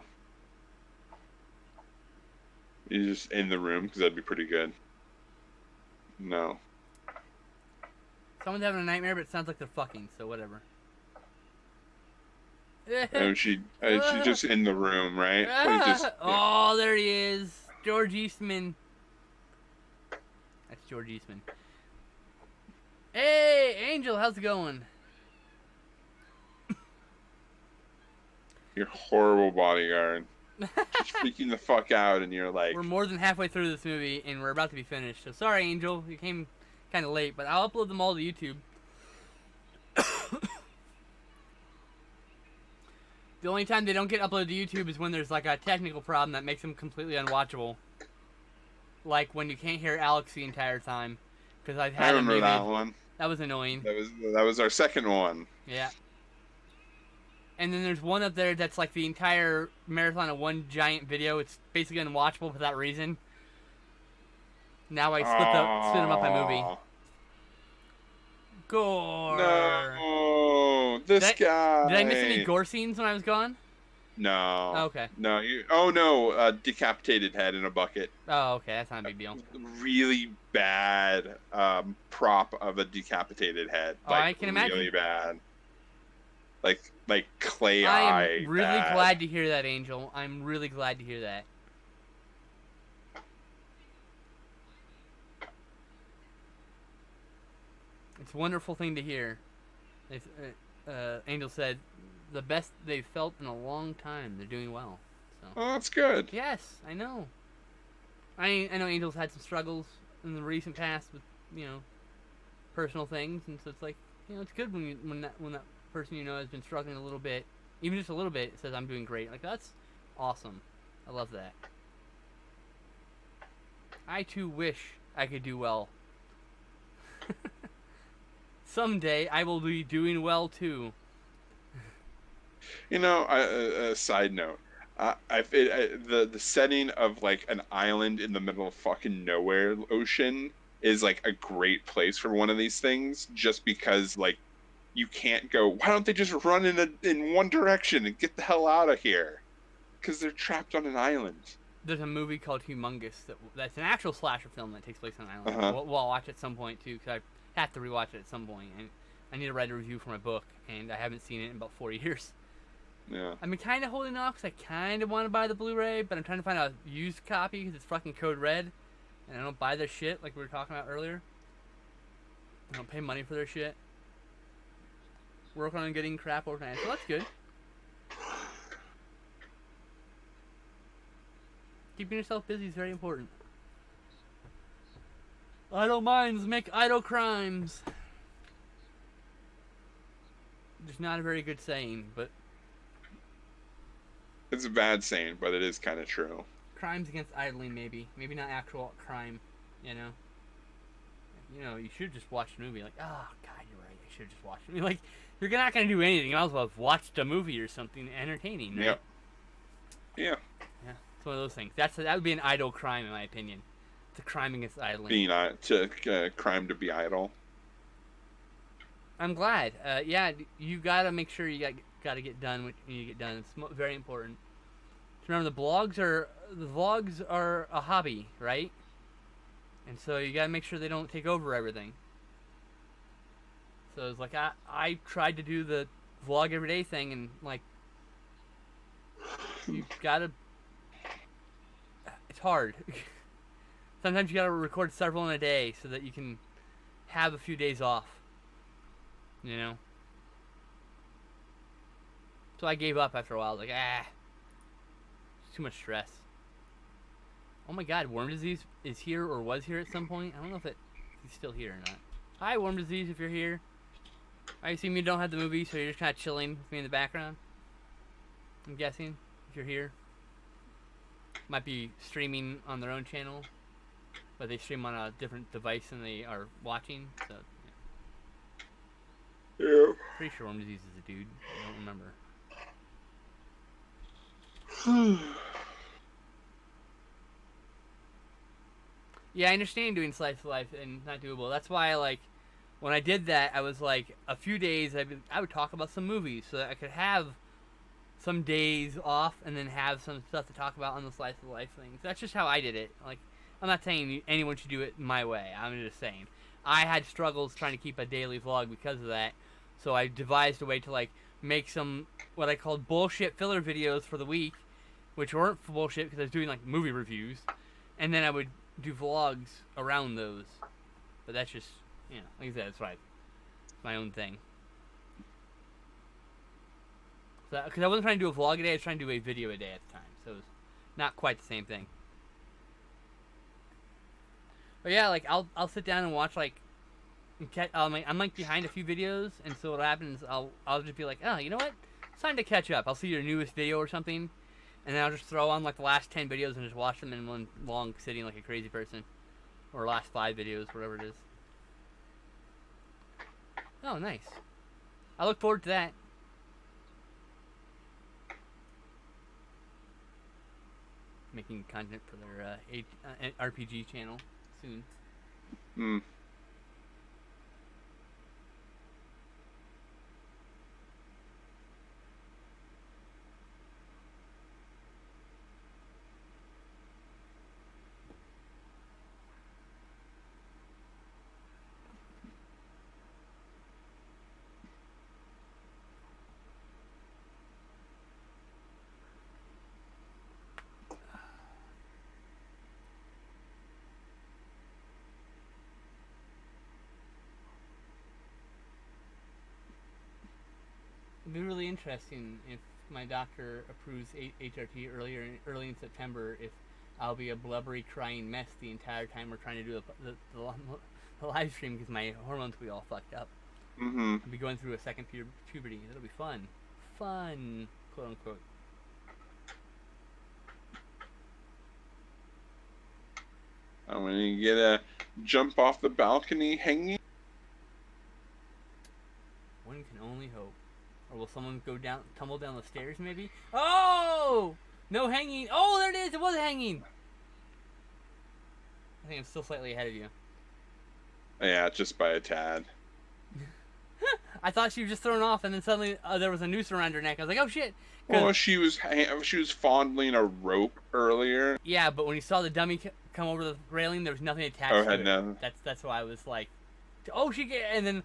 You're just in the room because that'd be pretty good. No. Someone's having a nightmare, but it sounds like they're fucking. So whatever. Oh, she's just in the room, right? Oh, there he is, George Eastman. That's George Eastman. Hey, Angel, how's it going? Your horrible bodyguard. She's freaking the fuck out, and you're like... We're more than halfway through this movie, and we're about to be finished. So sorry, Angel, you came kind of late, but I'll upload them all to YouTube. The only time they don't get uploaded to YouTube is when there's like a technical problem that makes them completely unwatchable. Like when you can't hear Alex the entire time. Because I've had I remember that one. That was annoying. That was our second one. Yeah. And then there's one up there that's like the entire marathon of one giant video. It's basically unwatchable for that reason. Now I split them up by movie. Gore. No, guy. Did I miss any gore scenes when I was gone? No. Oh, okay. No, oh no, decapitated head in a bucket. Oh, okay, that's not a big deal. Really bad prop of a decapitated head. Oh, I can imagine. Really bad. Like clay eye. I'm really glad to hear that, Angel. I'm really glad to hear that. It's a wonderful thing to hear. Angel said, the best they've felt in a long time. They're doing well. So. Oh, that's good. Yes, I know. I know Angel's had some struggles in the recent past with, personal things, and so it's like, it's good when that person has been struggling a little bit, even just a little bit, says I'm doing great. Like, that's awesome. I love that. I too wish I could do well. Someday I will be doing well too. A side note. The setting of like an island in the middle of fucking nowhere ocean is like a great place for one of these things, just because like you can't go, why don't they just run in one direction and get the hell out of here? Because they're trapped on an island. There's a movie called Humongous that's an actual slasher film that takes place on an island. We'll watch it at some point too, because I have to rewatch it at some point, and I need to write a review for my book, and I haven't seen it in about 4 years. Yeah. I've been kind of holding off because I kind of want to buy the Blu-ray, but I'm trying to find a used copy because it's fucking code red, and I don't buy their shit like we were talking about earlier. I don't pay money for their shit. Work on getting crap organized, so that's good. Keeping yourself busy is very important. Idle minds make idle crimes. Just not a very good saying, but It's a bad saying, but it is kind of true. crimes against idling, maybe. Maybe not actual crime, you know? You know, you should just watch the movie. Like, oh, God, you're right. I should just watch the movie. Like, you're not going to do anything. You might as well have watched a movie or something entertaining, right? Yep. Yeah. Yeah, it's one of those things. That would be an idle crime, in my opinion. It's a crime against idling. Being crime to be idle. I'm glad. Yeah, you gotta make sure you gotta get done what you need to get done. It's very important. Remember, the vlogs are a hobby, right? And so you gotta make sure they don't take over everything. So it's like I tried to do the vlog everyday thing, and like you gotta. It's hard. Sometimes you gotta record several in a day so that you can have a few days off. You know? So I gave up after a while. I was like, it's too much stress. Oh my God, worm disease is here or was here at some point. I don't know if he's still here or not. Hi, worm disease, if you're here. I assume you don't have the movie, so you're just kind of chilling with me in the background. I'm guessing, if you're here. Might be streaming on their own channel, but they stream on a different device than they are watching, so... Yeah. Pretty sure worm disease is a dude. I don't remember. Yeah, I understand doing slice of life and not doable. That's why, like, when I did that, I was like, a few days I would talk about some movies so that I could have some days off and then have some stuff to talk about on the slice of life things. That's just how I did it. Like, I'm not saying anyone should do it my way. I'm just saying I had struggles trying to keep a daily vlog because of that. So I devised a way to, like, make some, what I called bullshit filler videos for the week, which weren't bullshit because I was doing, like, movie reviews. And then I would do vlogs around those. But that's just, you know, like I said, it's right. It's my own thing. Because I wasn't trying to do a vlog a day, I was trying to do a video a day at the time. So it was not quite the same thing. But yeah, like, I'll sit down and watch, like, I'm like behind a few videos, and so what happens, I'll just be like, oh, you know what? It's time to catch up. I'll see your newest video or something, and then I'll just throw on like the last 10 videos and just watch them in one long sitting like a crazy person, or last 5 videos, whatever it is. Oh, nice. I look forward to that. Making content for their RPG channel soon. Hmm. It'd be really interesting if my doctor approves HRT early in September. If I'll be a blubbery, crying mess the entire time we're trying to do the live stream because my hormones will be all fucked up. Mm-hmm. I'll be going through a second puberty. It'll be fun, quote unquote. I'm gonna get a jump off the balcony hanging. One can only hope. Or will someone tumble down the stairs maybe? Oh! No hanging. Oh, there it is. It was hanging. I think I'm still slightly ahead of you. Yeah, just by a tad. I thought she was just thrown off, and then suddenly there was a noose around her neck. I was like, oh shit. Well, she was fondling a rope earlier. Yeah, but when you saw the dummy come over the railing, there was nothing attached to it. No. That's why I was like, oh shit. And then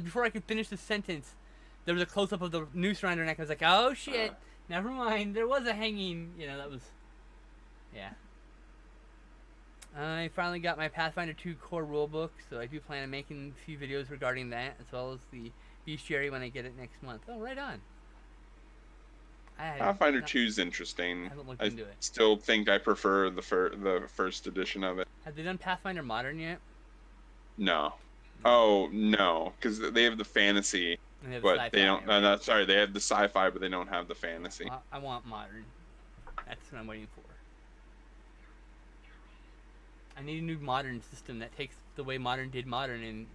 before I could finish the sentence, there was a close-up of the noose around her neck. I was like, oh shit, never mind. There was a hanging. You know, that was, yeah. I finally got my Pathfinder 2 core rulebook, so I do plan on making a few videos regarding that, as well as the bestiary when I get it next month. Oh, right on. Pathfinder 2 is interesting. haven't looked I into it. still think I prefer the first edition of it. Have they done Pathfinder Modern yet? No. Oh no, because they have the fantasy, And they have but sci-fi, they don't. right? No, sorry, they have the sci-fi, but they don't have the fantasy. Well, I want Modern. That's what I'm waiting for. I need a new Modern system that takes the way Modern did Modern and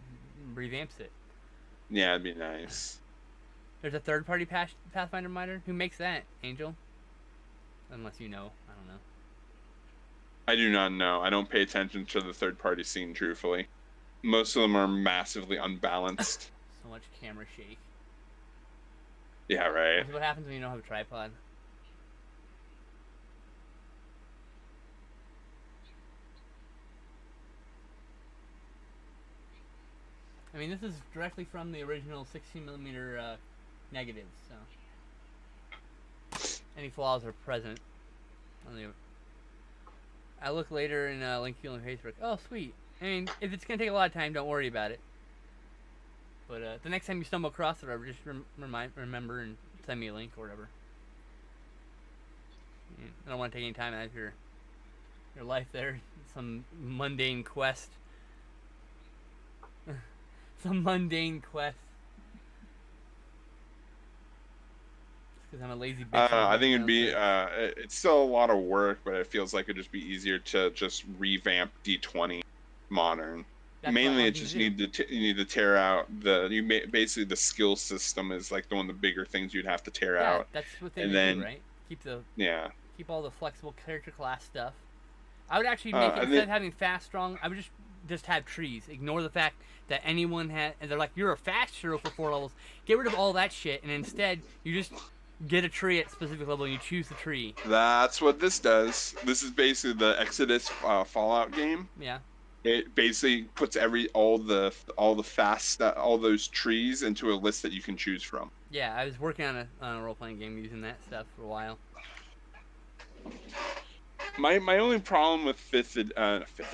revamps it. Yeah, it'd be nice. There's a third-party Pathfinder Modern. Who makes that, Angel? Unless you know. I don't know. I do not know. I don't pay attention to the third-party scene, truthfully. Most of them are massively unbalanced. So much camera shake. Yeah, right. That's what happens when you don't have a tripod. I mean, this is directly from the original 16mm negatives, so any flaws are present. I look later in link you on Facebook. Oh, sweet. I mean, if it's gonna take a lot of time, don't worry about it. But the next time you stumble across it, just remember and send me a link or whatever. I don't want to take any time out of your life there. Some mundane quest. Some mundane quest. Because I'm a lazy bitch. I think it'd be. It's still a lot of work, but it feels like it'd just be easier to just revamp D20 Modern. That's Mainly, it just you need to tear out basically the skill system is like one of the bigger things you'd have to tear out. That's what they and would then, do, right? Keep all the flexible character class stuff. I would actually make it, instead of having fast, strong, I would just have trees. Ignore the fact that anyone had, and they're like, you're a fast hero for 4 levels. Get rid of all that shit, and instead you just get a tree at a specific level and you choose the tree. That's what this does. This is basically the Exodus Fallout game. Yeah. It basically puts all those trees into a list that you can choose from. Yeah, I was working on a role playing game using that stuff for a while. My only problem with fifth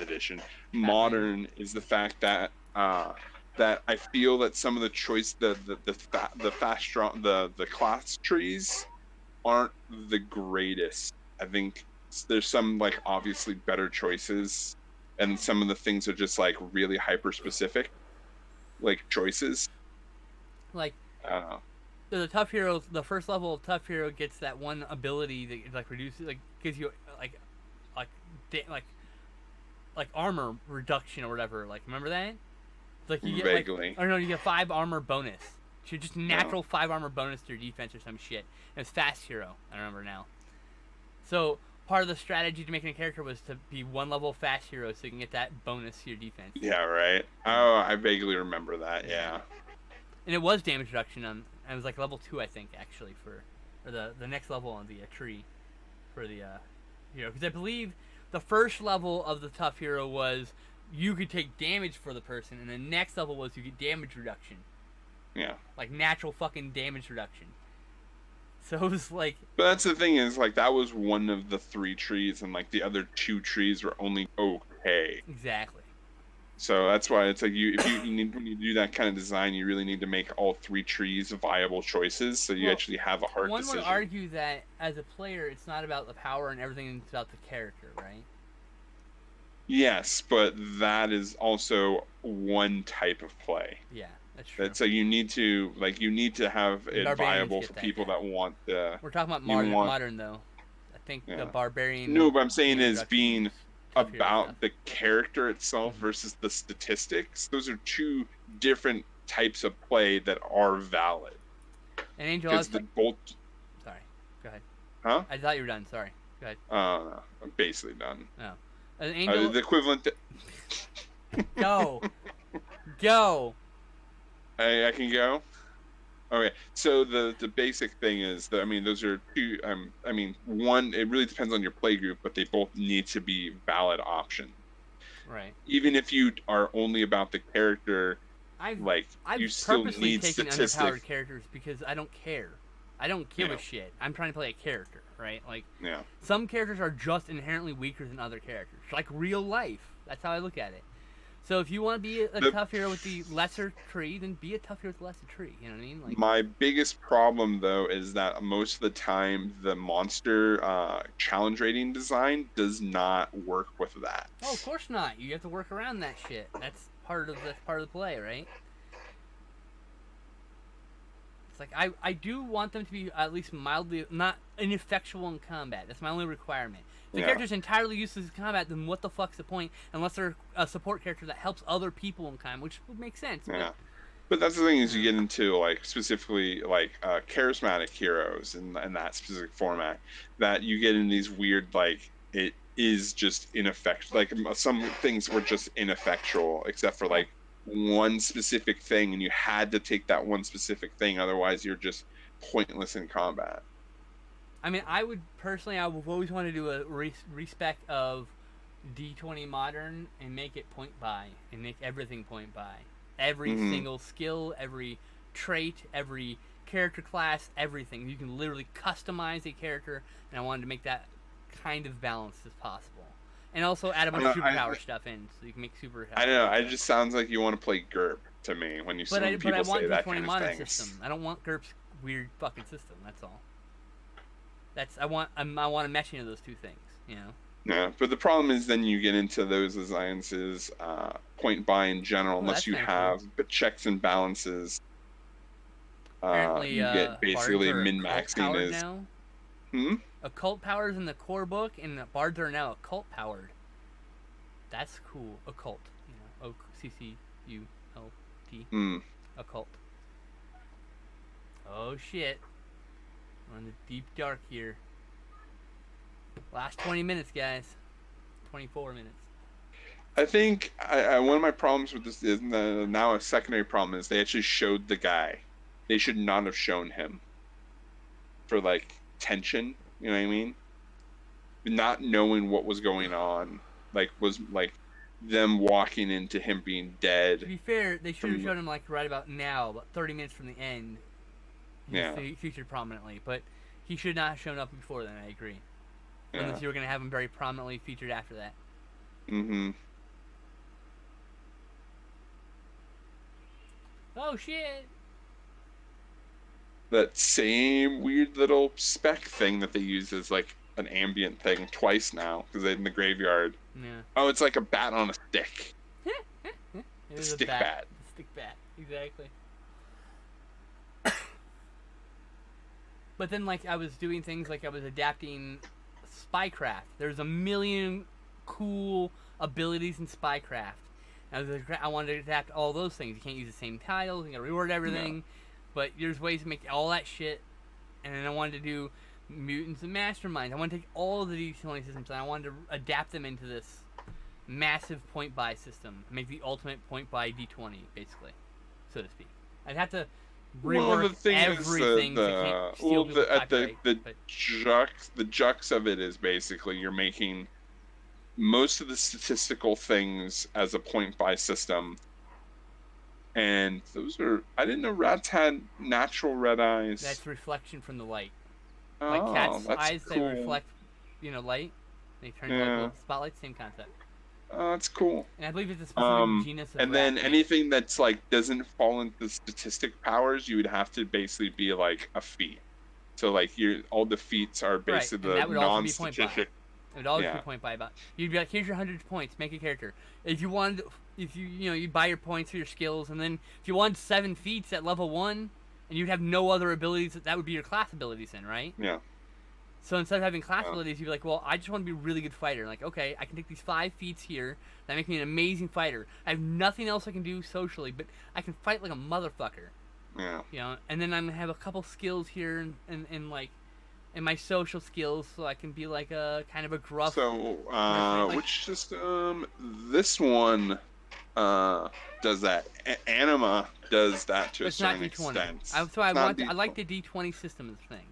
edition Modern is the fact that that I feel that some of the choice the fast strong the class trees aren't the greatest. I think there's some like obviously better choices, and some of the things are just like really hyper specific, like choices. Like I don't know. The tough hero, the first level of tough hero gets that one ability that like reduces, like gives you like armor reduction or whatever. Like remember that? It's like you get vaguely. You get 5 armor bonus. So just natural 5 armor bonus to your defense or some shit. And it's fast hero. I remember now. So part of the strategy to making a character was to be 1 level fast hero, so you can get that bonus to your defense. Yeah, right. Oh, I vaguely remember that. Yeah. And it was damage reduction on. It was like level 2, I think, actually, or the next level on the tree for the hero. Because I believe the first level of the tough hero was you could take damage for the person, and the next level was you get damage reduction. Yeah. Like natural fucking damage reduction. So it was like. But that's the thing is like that was one of the 3 trees, and like the other 2 trees were only okay. Exactly. So that's why it's like when you do that kind of design, you really need to make all 3 trees viable choices, so you actually have a hard decision. One would argue that as a player, it's not about the power and everything; it's about the character, right? Yes, but that is also one type of play. Yeah, that's true. So you need to have it viable for people that want the. We're talking about modern though. I think the barbarian. No, but I'm saying is being about the character itself versus the statistics. Those are 2 different types of play that are valid. And Angel, Sorry, go ahead. Huh? I thought you were done. Sorry, go ahead. No, I'm basically done. No, Angel. The equivalent. Go. I can go. Okay, so the basic thing is that those are 2. One, it really depends on your play group, but they both need to be valid options. Right. Even if you are only about the character, I've you still purposely need taken statistics. underpowered characters because I don't care. I don't give a shit. I'm trying to play a character, right? Like some characters are just inherently weaker than other characters, like real life. That's how I look at it. So if you want to be a The tough hero with the lesser tree, then be a tough hero with the lesser tree. You know what I mean? Like, My biggest problem though is that most of the time the monster challenge rating design does not work with that. oh, of course not. You have to work around that shit. That's part of the play, right? It's like I do want them to be at least mildly not ineffectual in combat. That's my only requirement. If the Yeah. character's entirely useless in combat, then what the fuck's the point? Unless they're a support character that helps other people in combat, which would make sense. Yeah. But, But that's the thing is you get into like specifically like charismatic heroes in that specific format that you get in these weird like it is just ineffectual. Like some things were just ineffectual except for like one specific thing, and you had to take that one specific thing, otherwise you're just pointless in combat. I mean, I would personally, I would always want to do a respec of D20 Modern and make it point buy and make everything point buy. Every single skill, every trait, every character class, everything. You can literally customize a character, and I wanted to make that kind of balanced as possible. And also add a bunch of superpower stuff in, so you can make superpower. I don't know. It just sounds like you want to play GURP to me when you But when people I want say that D20 kind of Modern things. system. I don't want GURP's weird fucking system. That's all. I want a meshing of those two things. You know. Yeah, but the problem is then you get into those alliances, point buy in general, unless you have but checks and balances. Apparently, you get basically min-maxing is. Now. Hmm? Occult powers in the core book, and the bards are now occult powered. That's cool. Occult. You know, CCULT. Occult. Oh shit. We're in the deep dark here. Last 20 minutes, guys. 24 minutes. I think one of my problems with this is now a secondary problem is they actually showed the guy. They should not have shown him for like tension. You know what I mean? Not knowing what was going on, was them walking into him being dead. To be fair, they should have shown him like right about now, about 30 minutes from the end. He's featured prominently, but he should not have shown up before then. I agree. Yeah. Unless you were going to have him very prominently featured after that. Mm-hmm. Oh, shit! That same weird little spec thing that they use as like an ambient thing twice now, because they're in the graveyard. Yeah. Oh, it's like a bat on a stick. It is stick a bat. Stick bat, exactly. But then, like, I was doing things like I was adapting Spycraft. There's a million cool abilities in Spycraft. I wanted to adapt all those things. You can't use the same titles. You gotta reword everything. No. But there's ways to make all that shit. And then I wanted to do mutants and masterminds. I want to take all of the D20 systems and I wanted to adapt them into this massive point buy system. Make the ultimate point buy D20, basically, so to speak. I'd have to rework everything. The jux of it is basically you're making most of the statistical things as a point buy system. And those are, I didn't know rats had natural red eyes. That's reflection from the light. Oh, like cats' that's eyes, cool. they reflect, light. They turn into like little spotlights, same concept. Oh, that's cool. And I believe it's a specific genus of and then anything that's like doesn't fall into the statistic powers, you would have to basically be like a feat. So like all the feats are basically the non-statistic. It would always be point buy. You'd be like, here's your 100 points, make a character. If you wanted, you buy your points for your skills, and then if you wanted 7 feats at level 1, and you'd have no other abilities, that would be your class abilities then, right? Yeah. So instead of having class abilities, you'd be like, well, I just want to be a really good fighter. Like, okay, I can take these 5 feats here, that make me an amazing fighter. I have nothing else I can do socially, but I can fight like a motherfucker. Yeah. And then I'm going to have a couple skills here and my social skills, so I can be like a kind of a gruff. So, which system? This one does that. Anima does that to a certain extent. I like the D20 system thing.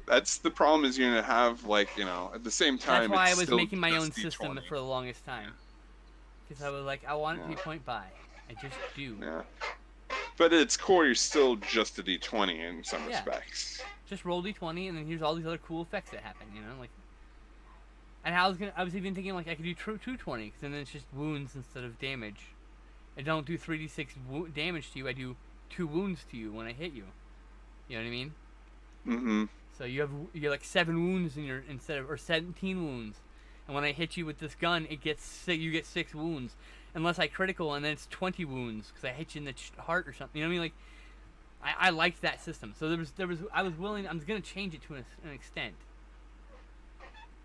That's the problem. Is you're gonna have at the same time. That's why I was making my own system for the longest time. Because I was like, I want it to be point buy. I just do. Yeah. But at its core, you're still just a D20 in some respects. Just roll D20, and then here's all these other cool effects that happen. And I was even thinking like I could do 220, because then it's just wounds instead of damage. I don't do 3d6 damage to you. I do 2 wounds to you when I hit you. You know what I mean? Mm-hmm. So you have like 7 wounds in your or 17 wounds, and when I hit you with this gun, you get 6 wounds, unless I critical, and then it's 20 wounds because I hit you in the heart or something. You know what I mean? Like I liked that system. So I was gonna change it to an extent,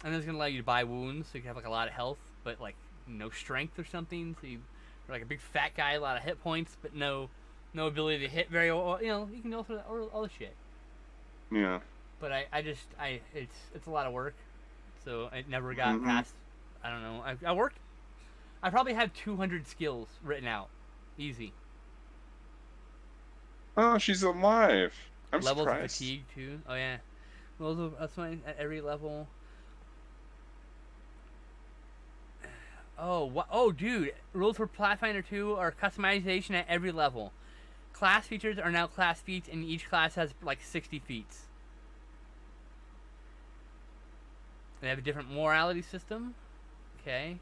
and it's gonna allow you to buy wounds, so you can have like a lot of health, but like no strength or something. So you're like a big fat guy, a lot of hit points, but no ability to hit very well. You know, you can go through all the shit. Yeah. But it's a lot of work, so it never got past. I don't know. I worked. I probably have 200 skills written out, easy. Oh, she's alive. I'm Levels of surprised. fatigue too. Oh yeah, that's fine at every level. Oh, dude! Rules for Pathfinder 2 are customization at every level. Class features are now class feats, and each class has like 60 feats. They have a different morality system. Okay.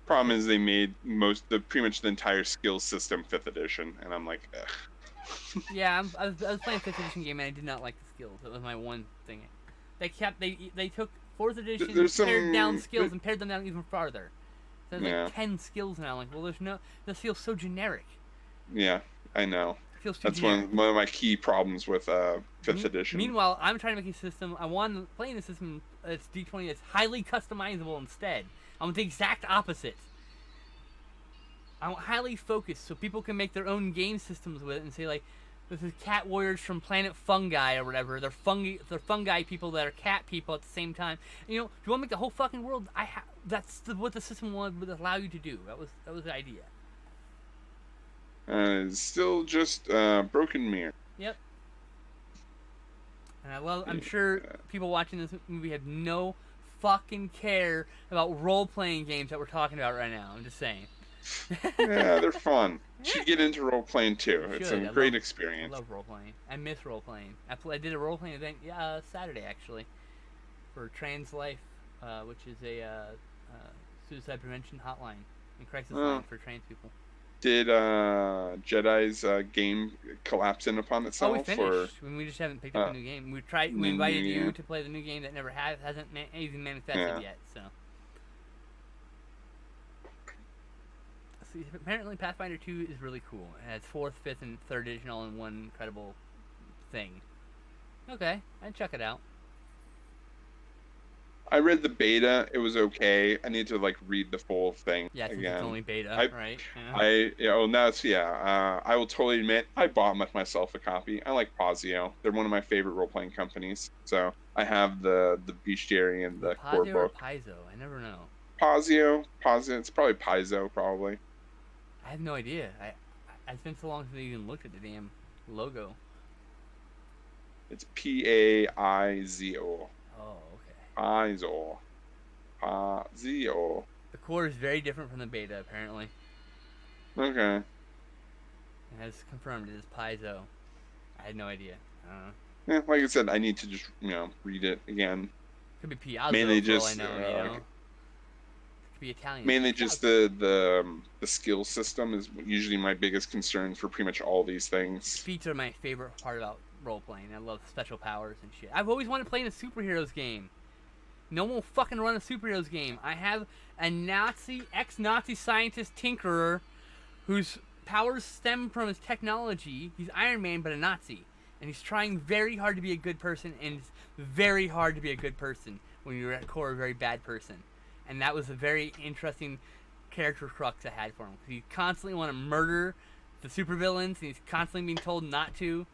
Problem is they made pretty much the entire skill system 5th edition, and I'm like, ugh. Yeah, I was playing 5th edition game and I did not like the skills. That was my one thing. They took 4th edition, pared down skills and pared them down even farther. So there's like 10 skills now. Like, well, this feels so generic. Yeah, I know. It feels too That's generic. one of my key problems with 5th edition. Meanwhile, I'm trying to make a system. I want playing a system that's D20 that's highly customizable instead. I want the exact opposite. I want highly focused so people can make their own game systems with it and say like, this is cat warriors from planet fungi or whatever. They're fungi people that are cat people at the same time. And, you know, if you want to make the whole fucking world, that's what the system would allow you to do. That was the idea. It's still just broken mirror. Yep. And I'm sure people watching this movie have no fucking care about role-playing games that we're talking about right now. I'm just saying. Yeah, they're fun. You should get into role-playing too. It's a great experience. I love role-playing. I miss role-playing. I did a role-playing event Saturday, actually, for Trans Life, which is a suicide prevention hotline and crisis line for trans people. Did Jedi's game collapse in upon itself? Oh, we finished. We just haven't picked up a new game. We invited you to play the new game that hasn't even manifested yet. So. Apparently, Pathfinder 2 is really cool. It has 4th, 5th, and 3rd edition all in one incredible thing. Okay, I'd check it out. I read the beta. It was okay. I need to read the full thing again. It's only beta, right? Yeah. I will totally admit I bought myself a copy. I like Pazio. They're one of my favorite role-playing companies. So I have the bestiary and the core book. Or Paizo? I never know. Pazio. It's probably Paizo, probably. I have no idea. It's been so long since I even looked at the damn logo. It's Paizo. Oh, okay. Paizo. The core is very different from the beta, apparently. Okay. It has confirmed it is Paizo. I had no idea. I don't know. Yeah, like I said, I need to just read it again. Could be Piazza. Mainly for just all I know, Could be Italian. Mainly just the skill system is usually my biggest concern for pretty much all these things. Feats are my favorite part about role playing. I love special powers and shit. I've always wanted to play in a superheroes game. No one will fucking run a superheroes game. I have a ex-Nazi scientist tinkerer whose powers stem from his technology. He's Iron Man, but a Nazi. And he's trying very hard to be a good person, and it's very hard to be a good person when you're at core a very bad person. And that was a very interesting character crux I had for him. Because he constantly want to murder the supervillains, and he's constantly being told not to.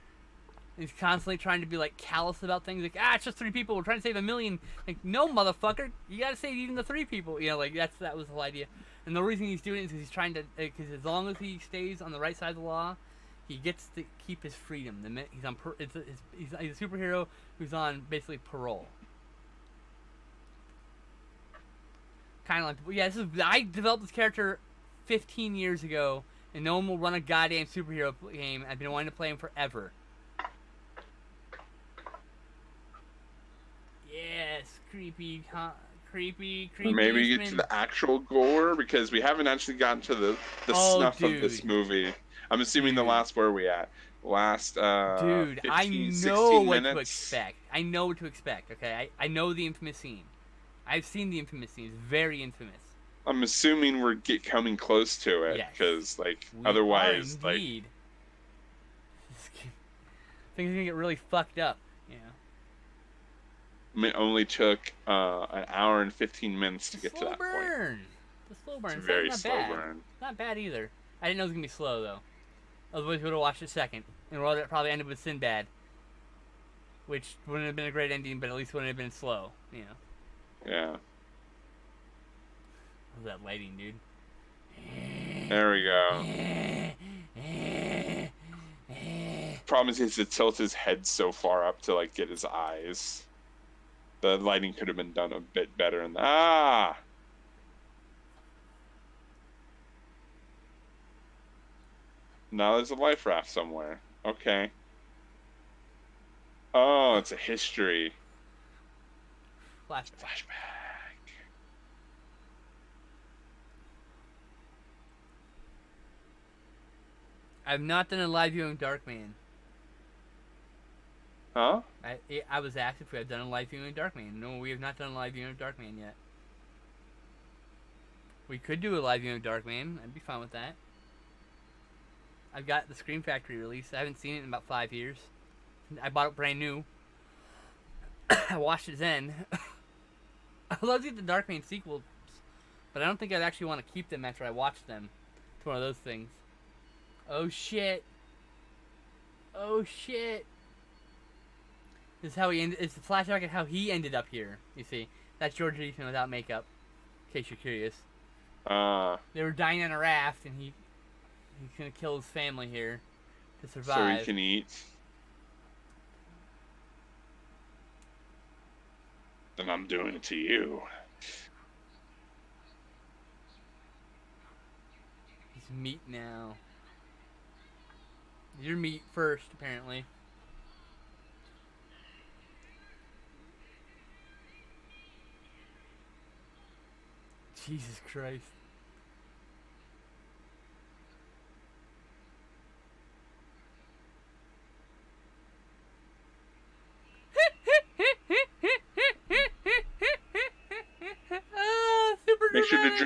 And he's constantly trying to be callous about things. It's just 3 people. We're trying to save 1 million. No, motherfucker. You gotta save even the 3 people. You know, that was the whole idea. And the reason he's doing it is because he's trying to. Because as long as he stays on the right side of the law, he gets to keep his freedom. He's on. He's a superhero who's on basically parole. Kind of I developed this character 15 years ago, and no one will run a goddamn superhero game. I've been wanting to play him forever. Yes, creepy Creepy Or maybe get to policeman. the actual gore, because we haven't actually gotten to the Oh, snuff of this dude. movie. I'm assuming the Dude. last, where are we at? Last Dude, I 15, know 16 what to minutes. expect. I know what to expect, okay? I know the infamous scene. I've seen the infamous scene. It's very infamous. I'm assuming we're coming close to it, Yes. because like We are otherwise, like, indeed. Things are gonna get really fucked up, you know. it only took an hour and 15 minutes to It's a get to slow that point. burn. It's a slow burn. It's a It's very not slow bad. burn. Not bad either. I didn't know it was gonna be slow though. Otherwise, we would have watched it second, and would have probably ended with Sinbad, which wouldn't have been a great ending, but at least wouldn't have been slow, you know. Yeah. How's that lighting, dude? There we go. Problem is, he has to tilt his head so far up to like get his eyes. The lighting could have been done a bit better. And now there's a life raft somewhere. Okay. Oh, it's a history. Flashback. I've not done a live viewing of Darkman. Huh? I was asked if we had done a live viewing of Darkman. No, we have not done a live viewing of Darkman yet. We could do a live viewing of Darkman. I'd be fine with that. I've got the Scream Factory release. I haven't seen it in about 5 years. I bought it brand new. I watched it then. I'd love to get the Darkman sequels, but I don't think I'd actually want to keep them after I watch them. It's one of those things. Oh shit. Oh shit. This is how he ended. It's the flashback of how he ended up here. You see, that's George Eastman without makeup. In case you're curious. They were dying on a raft, and he's gonna kill his family here to survive. So he can eat. Then I'm doing it to you. He's meat now. You're meat first, apparently. Jesus Christ. Oh, super Make sure to dramatic.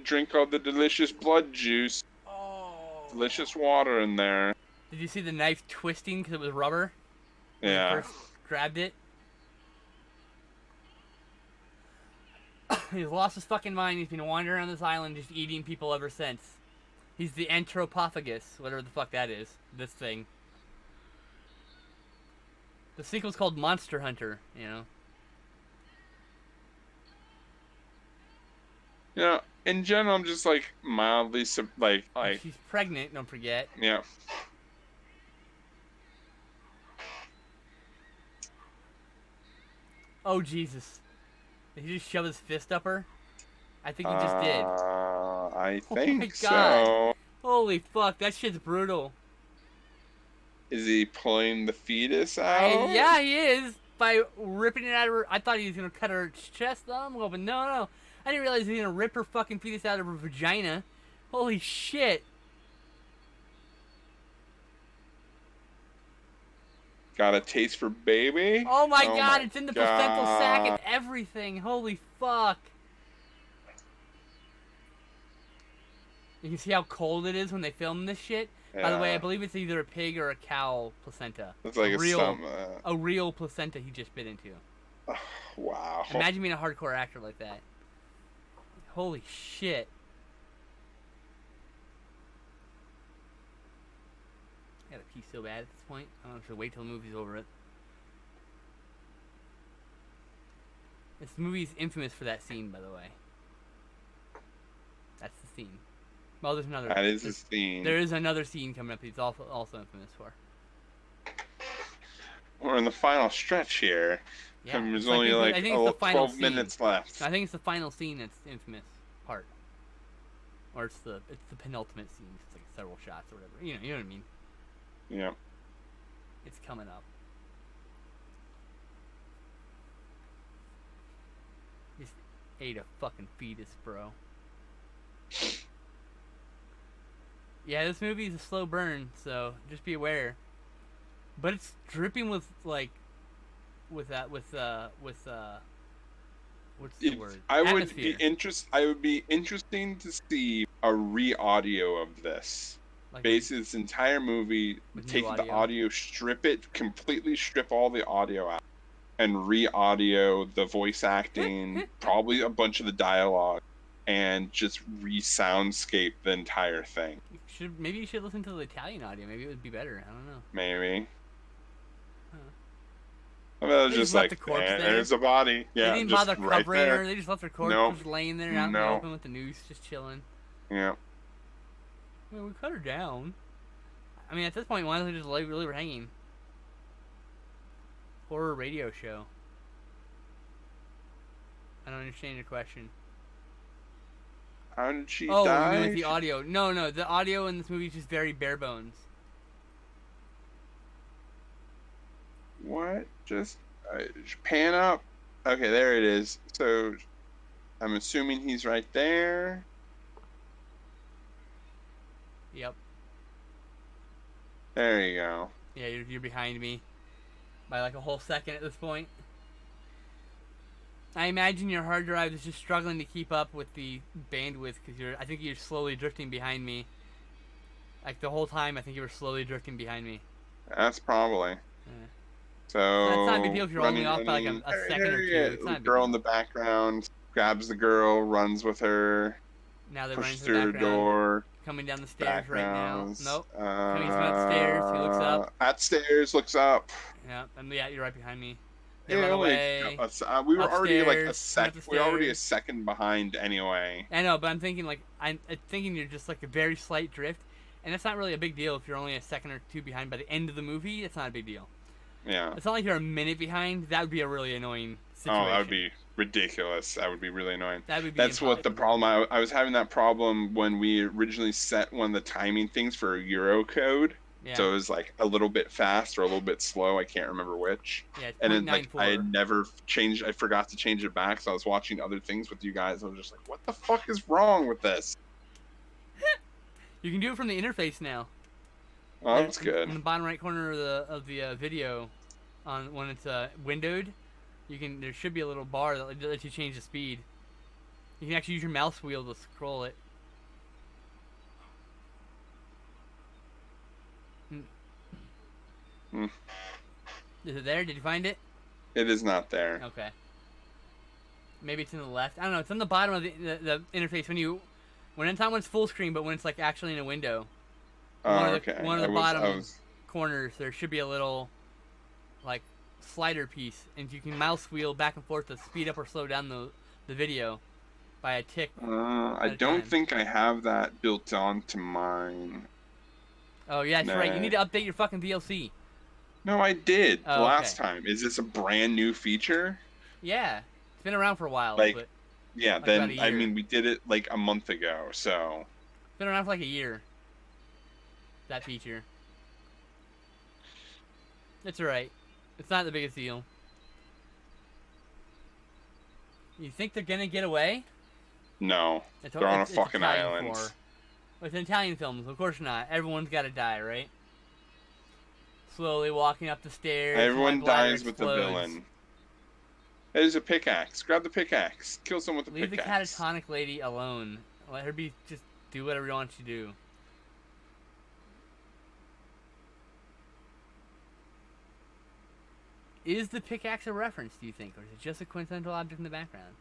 drink all the delicious blood juice. Oh. Delicious water in there. Did you see the knife twisting because it was rubber? When he Yeah. first grabbed it. He's lost his fucking mind. He's been wandering around this island just eating people ever since. He's the Antropophagus, whatever the fuck that is. This thing. The sequel's called Monster Hunter, you know. You know, in general, I'm just like mildly like. She's pregnant, don't forget. Yeah. Oh, Jesus. Did he just shove his fist up her? I think he just did. I Oh think my God. so. Holy fuck, that shit's brutal. Is he pulling the fetus out? Yeah, he is. By ripping it out of her. I thought he was going to cut her chest off, but no. I didn't realize he was going to rip her fucking fetus out of her vagina. Holy shit. Got a taste for baby? Oh my God, it's in the placental sac and everything. Holy fuck. You can see how cold it is when they film this shit. Yeah. By the way, I believe it's either a pig or a cow placenta. It's like a real placenta he just bit into. Wow. Imagine being a hardcore actor like that. Holy shit. I gotta pee so bad at this point. I don't know if I should wait till the movie's over it. This movie's infamous for that scene, by the way. That's the scene. Well, there's another. That is the scene. There is another scene coming up he's also infamous for. We're in the final stretch here. Yeah, there's only like 12 minutes left. I think it's the final scene that's the infamous part. Or it's the penultimate scene. It's like several shots or whatever. You know what I mean? Yeah. It's coming up. Ate a fucking fetus, bro. Yeah, this movie is a slow burn, so just be aware. But it's dripping with like, with what's the word? Atmosphere. I would be interesting to see a re-audio of this. Like Base this entire movie, with new take the audio. audio, completely strip all the audio out, and re-audio the voice acting, probably a bunch of the dialogue, and just re-soundscape the entire thing. Maybe you should listen to the Italian audio. Maybe it would be better. I don't know. Maybe. Huh. I mean, it was They just just left like, the corpse there. there's a body. They Yeah, didn't just bother right covering there. her. They just left her corpse Nope. just laying there out in the No. open with the noose, just chilling. Yeah. Well, we cut her down. I mean, at this point, why don't we just leave her hanging? Horror radio show. I don't understand your question. How did she Oh, die? you mean with the audio? No, the audio in this movie is just very bare bones. What? Just pan up. Okay, there it is. So I'm assuming he's right there. Yep. There you go. Yeah, you're behind me by like a whole second at this point. I imagine your hard drive is just struggling to keep up with the bandwidth because I think you're slowly drifting behind me. Like the whole time, I think you were slowly drifting behind me. That's probably. Yeah. So That's not a big deal if you're only off by like a second or two. It's not a big girl deal. in the background grabs the girl, runs with her, Now they're running pushes to the through the background. door. Coming down the stairs right now. Backgrounds. Nope. Coming upstairs. He looks up. At stairs, looks up. Yeah, and yeah, you're right behind me. They Yeah, run like, away. we were already like a Upstairs, we were already a second behind anyway. I know, but I'm thinking I'm thinking you're just like a very slight drift, and that's not really a big deal if you're only a second or two behind by the end of the movie. It's not a big deal. Yeah. It's not like you're a minute behind. That would be a really annoying situation. Oh, that would be ridiculous. That would be really annoying. That would be. That's impossible. what the problem. I was having that problem when we originally set one of the timing things for Euro code. Yeah. So it was like a little bit fast or a little bit slow. I can't remember which. Yeah, it's and then like 0.94. I had never changed. I forgot to change it back. So I was watching other things with you guys. I was just like, what the fuck is wrong with this? You can do it from the interface now. Oh, that's good. In the bottom right corner of the video, on when it's windowed, there should be a little bar that lets you change the speed. You can actually use your mouse wheel to scroll it. Hmm. Is it there? Did you find it? It is not there. Okay. Maybe it's in the left. I don't know. It's on the bottom of the interface when it's not when it's full screen, but when it's like actually in a window. Okay. One of the bottom corners, there should be a little like slider piece, and you can mouse wheel back and forth to speed up or slow down the video by a tick. I don't think I have that built onto mine. Oh yeah, that's right. You need to update your fucking DLC. No, I did Oh, last okay. time. Is this a brand new feature? Yeah, it's been around for a while. Like, but yeah, like then about a I year. mean we did it like a month ago, so It's been around for like a year. That feature. It's alright. It's not the biggest deal. You think they're gonna get away? no. They're on a fucking island. With Italian films, of course not. Everyone's gotta die, right? Slowly walking up the stairs. Everyone my bladder dies with the explodes. villain. There's a pickaxe. Grab the pickaxe. Kill someone with the Leave the pickaxe. catatonic lady alone. Let her just do whatever you want you to do. Is the pickaxe a reference, do you think? Or is it just a coincidental object in the background?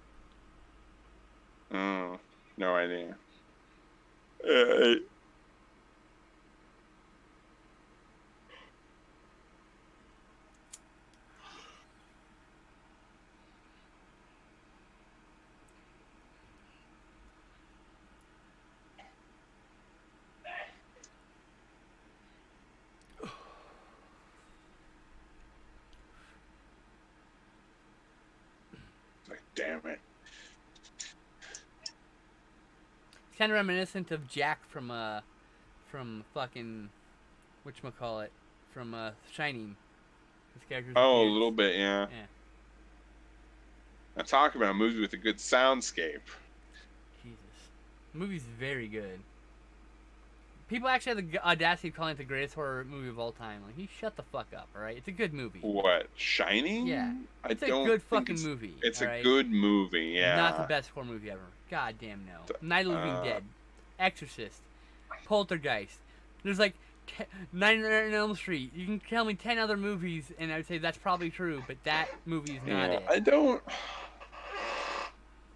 Oh, no idea. Like, damn it. It's kind of reminiscent of Jack from fucking, whatchamacallit, from Shining. His character's Oh, a weird. little bit, yeah. Yeah. Now talk about a movie with a good soundscape. Jesus. The movie's very good. People actually have the audacity of calling it the greatest horror movie of all time. Like, you shut the fuck up, alright? It's a good movie. What, Shining? Yeah. It's I a don't good think fucking movie. it's a alright? good movie, yeah. Not the best horror movie ever. God damn no. Night of the Living Dead. Exorcist. Poltergeist. There's like Nightmare on Elm Street. You can tell me 10 other movies, and I would say that's probably true, but that movie is not it. I don't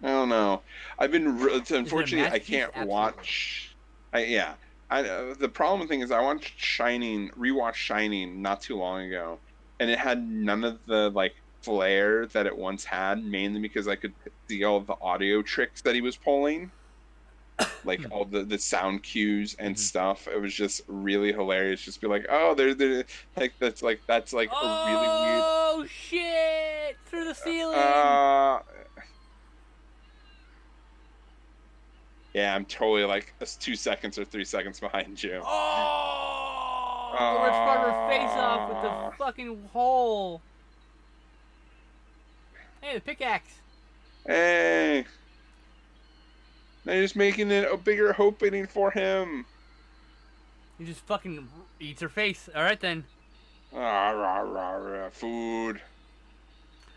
know. I've been unfortunately I can't Absolutely. watch. The problem thing is I watched rewatched Shining not too long ago, and it had none of the like flair that it once had, mainly because I could see all the audio tricks that he was pulling, like all the sound cues and stuff. It was just really hilarious. Just be like, oh, they're like that's like a really weird. Oh shit! Through the ceiling. Yeah, I'm totally like 2 seconds or 3 seconds behind you. Oh! The Rich Barber face off with the fucking hole. Hey, the pickaxe. Hey! They're just making it a bigger opening for him. He just fucking eats her face. Alright then. Food.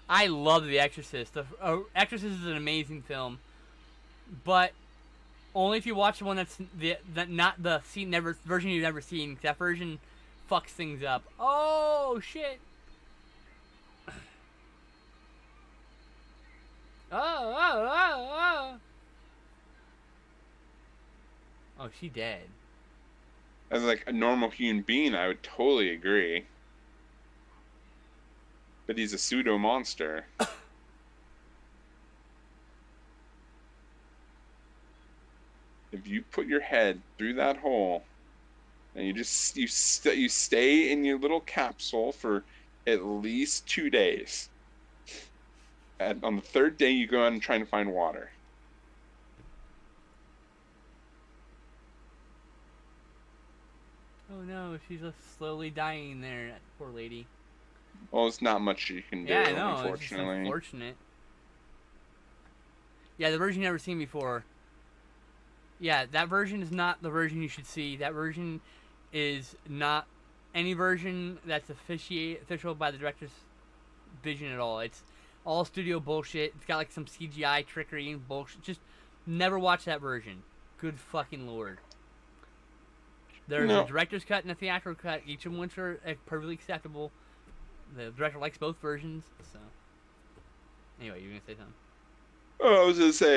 I love The Exorcist. Exorcist is an amazing film. But only if you watch the one that's not the version you've never seen. That version fucks things up. Oh shit! Oh! Oh, she dead. As like a normal human being, I would totally agree. But he's a pseudo monster. If you put your head through that hole, and you stay in your little capsule for at least 2 days, and on the third day you go out and try to find water. Oh no, she's just slowly dying there, that poor lady. Well, it's not much you can do, yeah, I know, unfortunately. It's just unfortunate. Yeah, the version you've never seen before. Yeah, that version is not the version you should see. That version is not any version that's official by the director's vision at all. It's all studio bullshit. It's got like some CGI trickery and bullshit. Just never watch that version. Good fucking lord. There's a director's cut and a theatrical cut. Each of which are perfectly acceptable. The director likes both versions, so. Anyway, you were gonna say something? Oh,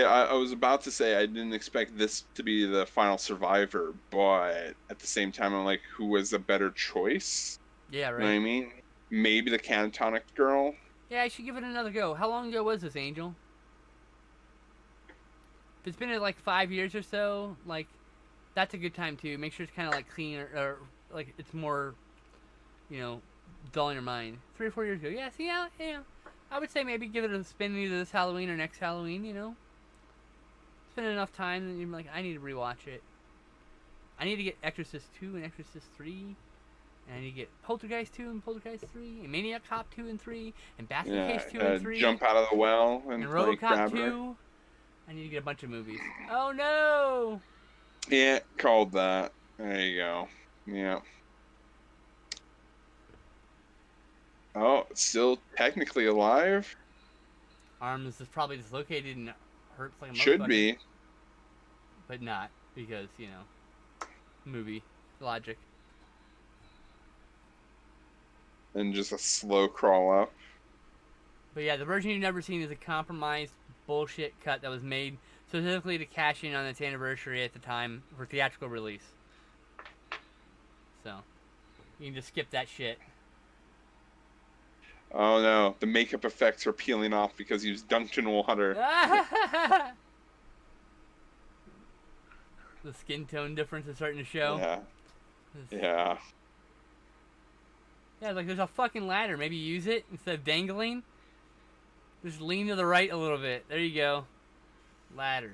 I was about to say I didn't expect this to be the final survivor, but at the same time, I'm like, who was a better choice? Yeah, right. You know what I mean? Maybe the catatonic girl? Yeah, I should give it another go. How long ago was this, Angel? If it's been like 5 years or so, like, that's a good time too. Make sure it's kind of like clean or like it's more, dull in your mind. 3 or 4 years ago. Yeah, see, yeah. I would say maybe give it a spin either this Halloween or next Halloween, It's been enough time that you're like, I need to rewatch it. I need to get Exorcist 2 and Exorcist 3. And I need to get Poltergeist 2 and Poltergeist 3. And Maniac Cop 2 and 3. And Basket Case 2 and 3. Jump out of the well and RoboCop 2. I need to get a bunch of movies. Oh no! Yeah, called that. There you go. Yeah. Oh, still technically alive? Arms is probably dislocated and hurts like a motherfucker. Should be. But not, because, movie logic. And just a slow crawl up. But yeah, the version you've never seen is a compromised bullshit cut that was made specifically to cash in on its anniversary at the time for theatrical release. So, you can just skip that shit. Oh no, the makeup effects are peeling off because he was dunked in water. The skin tone difference is starting to show. Yeah. Yeah. Yeah, like there's a fucking ladder. Maybe use it instead of dangling. Just lean to the right a little bit. There you go. Ladder,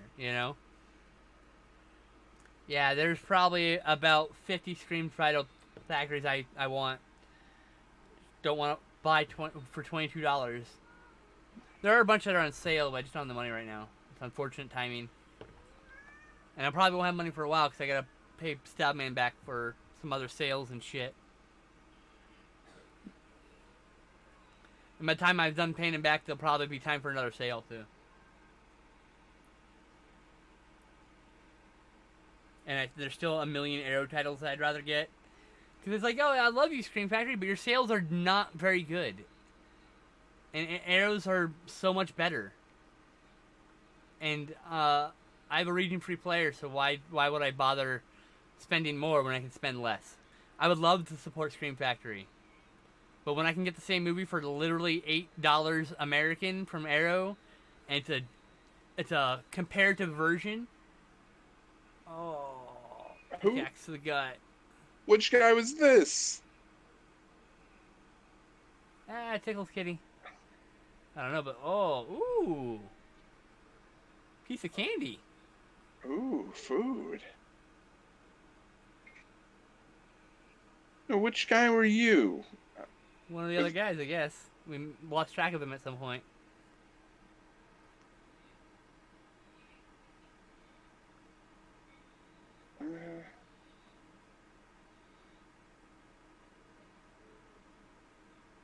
Yeah, there's probably about 50 Scream Friday factories I want. Don't want to buy for $22. There are a bunch that are on sale, but I just don't have the money right now. It's unfortunate timing. And I probably won't have money for a while because I gotta pay Stabman back for some other sales and shit. And by the time I've done paying him back, there'll probably be time for another sale too. And there's still a million Arrow titles that I'd rather get. Because it's like, oh, I love you, Scream Factory, but your sales are not very good. And Arrows are so much better. And I have a region-free player, so why would I bother spending more when I can spend less? I would love to support Scream Factory. But when I can get the same movie for literally $8 American from Arrow, and it's a comparative version. Oh, pickaxe to the gut. Which guy was this? Tickles Kitty. I don't know, but ooh, piece of candy. Ooh, food. No, which guy were you? One of the other guys, I guess. We lost track of him at some point.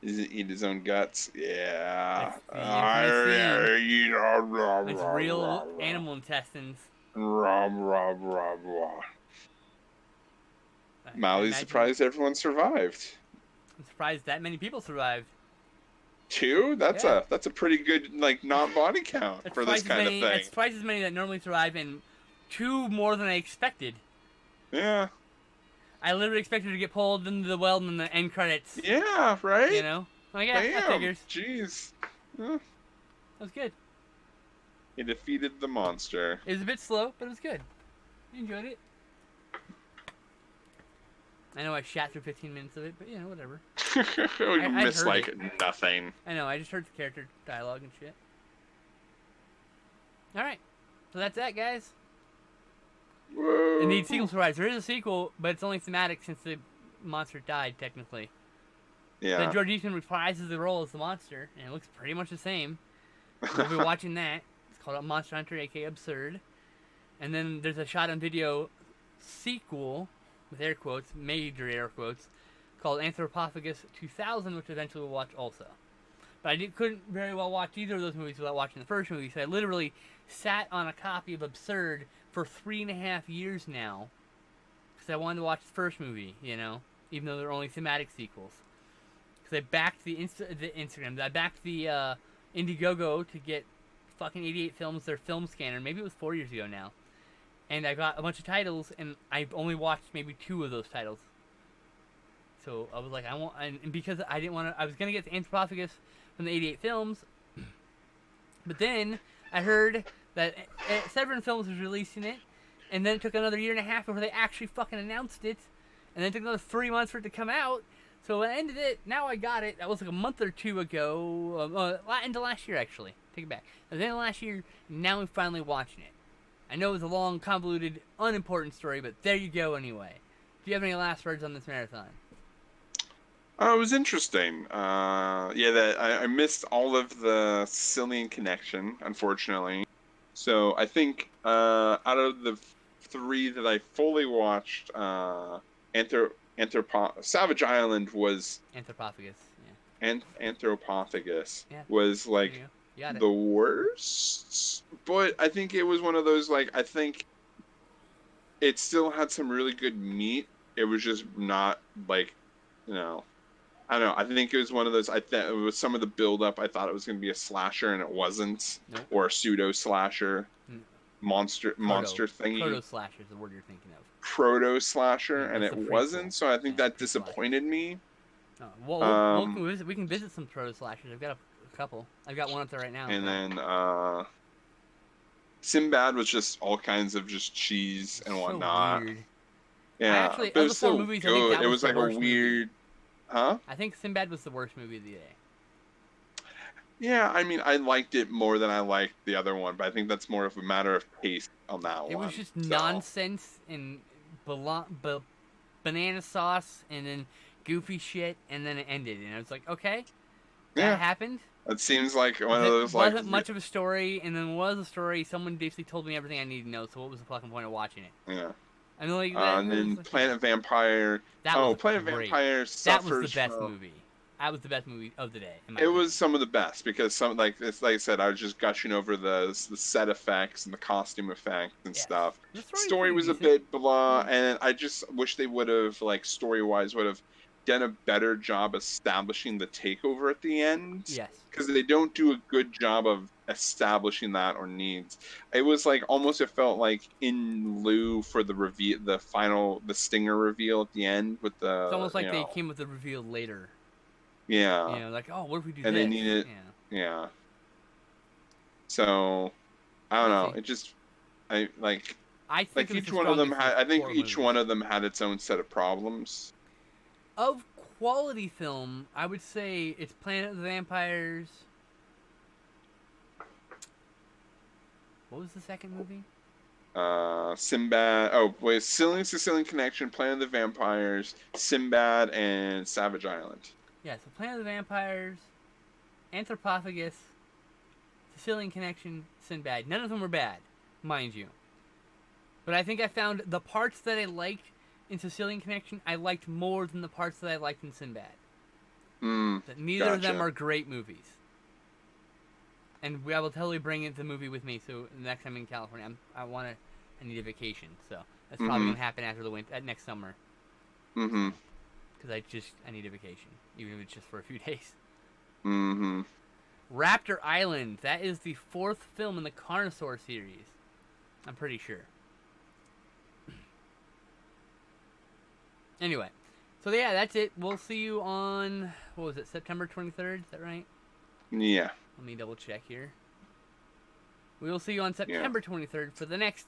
Does he eat his own guts? Yeah. It's real animal intestines. Molly's surprised everyone survived. I'm surprised that many people survived. 2? That's a pretty good not body count for this kind of thing. It's twice as many that normally survive, and 2 more than I expected. Yeah. I literally expected to get pulled into the well in the end credits. Yeah, right? You know? Like, yeah, that figures. Jeez. That was good. He defeated the monster. It was a bit slow, but it was good. I enjoyed it. I know I shat through 15 minutes of it, but whatever. You missed nothing. I know, I just heard the character dialogue and shit. Alright. So that's that, guys. Whoa. Indeed, sequel survives. There is a sequel, but it's only thematic since the monster died, technically. Yeah. But George Eastman reprises the role as the monster, and it looks pretty much the same. We'll be watching that. It's called Monster Hunter, aka Absurd. And then there's a shot-on-video sequel, with air quotes, major air quotes, called Anthropophagus 2000, which eventually we'll watch also. But I couldn't very well watch either of those movies without watching the first movie, so I literally sat on a copy of Absurd for 3.5 years now, because I wanted to watch the first movie, even though they're only thematic sequels. Because I backed the Instagram, I backed the Indiegogo to get fucking 88 Films, their film scanner. Maybe it was 4 years ago now. And I got a bunch of titles, and I've only watched maybe 2 of those titles. So I was like, and because I didn't want to, I was going to get the Anthropophagus from the 88 Films, but then I heard that Severin Films was releasing it, and then it took another 1.5 before they actually fucking announced it, and then it took another 3 months for it to come out. So when I ended it, now I got it. That was like a month or 2 ago, into last year actually. Take it back. At the end of last year, now I'm finally watching it. I know it was a long, convoluted, unimportant story, but there you go anyway. Do you have any last words on this marathon? It was interesting. I missed all of the Sicilian connection, unfortunately. So I think out of the 3 that I fully watched, Savage Island was Antropophagus. Yeah. Anthropophagus Yeah. was the worst, but I think it was one of those I think it still had some really good meat. It was just not I don't know. I think it was one of those. I thought it was some of the build up. I thought it was going to be a slasher, and it wasn't, Nope. or a pseudo slasher, monster thingy. Proto slasher is the word you're thinking of. Proto slasher, Yeah, and it wasn't. So I think that disappointed me. Oh, well, we can visit some proto slashers. I've got a couple. I've got one up there right now. And then Sinbad was just all kinds of just cheese and whatnot. Weird. Yeah, but it was still movies, good. It was like a weird, movie. huh? I think Sinbad was the worst movie of the day. Yeah, I mean, I liked it more than I liked the other one, but I think that's more of a matter of taste on that one. It was just nonsense and banana sauce and then goofy shit, and then it ended. And I was like, okay, that happened. It seems like one of It those like wasn't much of a story, and then was a story. Someone basically told me everything I needed to know. So what was the fucking point of watching it? yeah. And like that And was then Planet Vampire. that was Oh, Planet great. Vampire That was the suffers best from. movie. That was the best movie of the day, in my It opinion. was some of the best because some like it's like I said, I was just gushing over the set effects and the costume effects and Yes, stuff. the story's Story pretty was a decent. bit blah, Yeah. and I just wish they would have like story wise would have done a better job establishing the takeover at the end Yes. because they don't do a good job of establishing that or needs. It was like almost it felt like in lieu for the reveal, the stinger reveal at the end with It's the almost like they came with the reveal later. yeah, Like, oh, what if we do and they this? needed Yeah. yeah. So I don't We'll know. see. It just I I think like it was each the one of them strongest of had. the I think horror each movies. one of them had its own set of problems. Of quality film, I would say it's Planet of the Vampires. What was the second movie? Sinbad. Oh wait, Sicilian Connection, Planet of the Vampires, Sinbad, and Savage Island. Yeah, so Planet of the Vampires, Anthropophagus, Sicilian Connection, Sinbad. None of them were bad, mind you. But I think I found the parts that I liked in Sicilian Connection, I liked more than the parts that I liked in Sinbad. That neither of them Gotcha. are great movies. And I will totally bring the movie with me. So the next time I'm in California, I need a vacation. So that's probably Mm-hmm. gonna happen after the winter, next summer. Mm-hmm. Because I need a vacation, even if it's just for a few days. Mm-hmm. Raptor Island. That is the fourth film in the Carnosaur series. I'm pretty sure. Anyway, so yeah, that's it. We'll see you on, what was it, September 23rd? Is that right? Yeah. Let me double check here. We will see you on Yeah. September 23rd for the next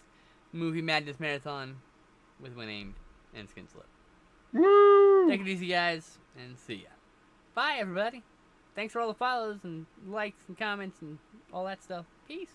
Movie Madness Marathon with Win-Aimed and Skinslip. Woo! Take it easy, guys, and see ya. Bye, everybody. Thanks for all the follows and likes and comments and all that stuff. Peace.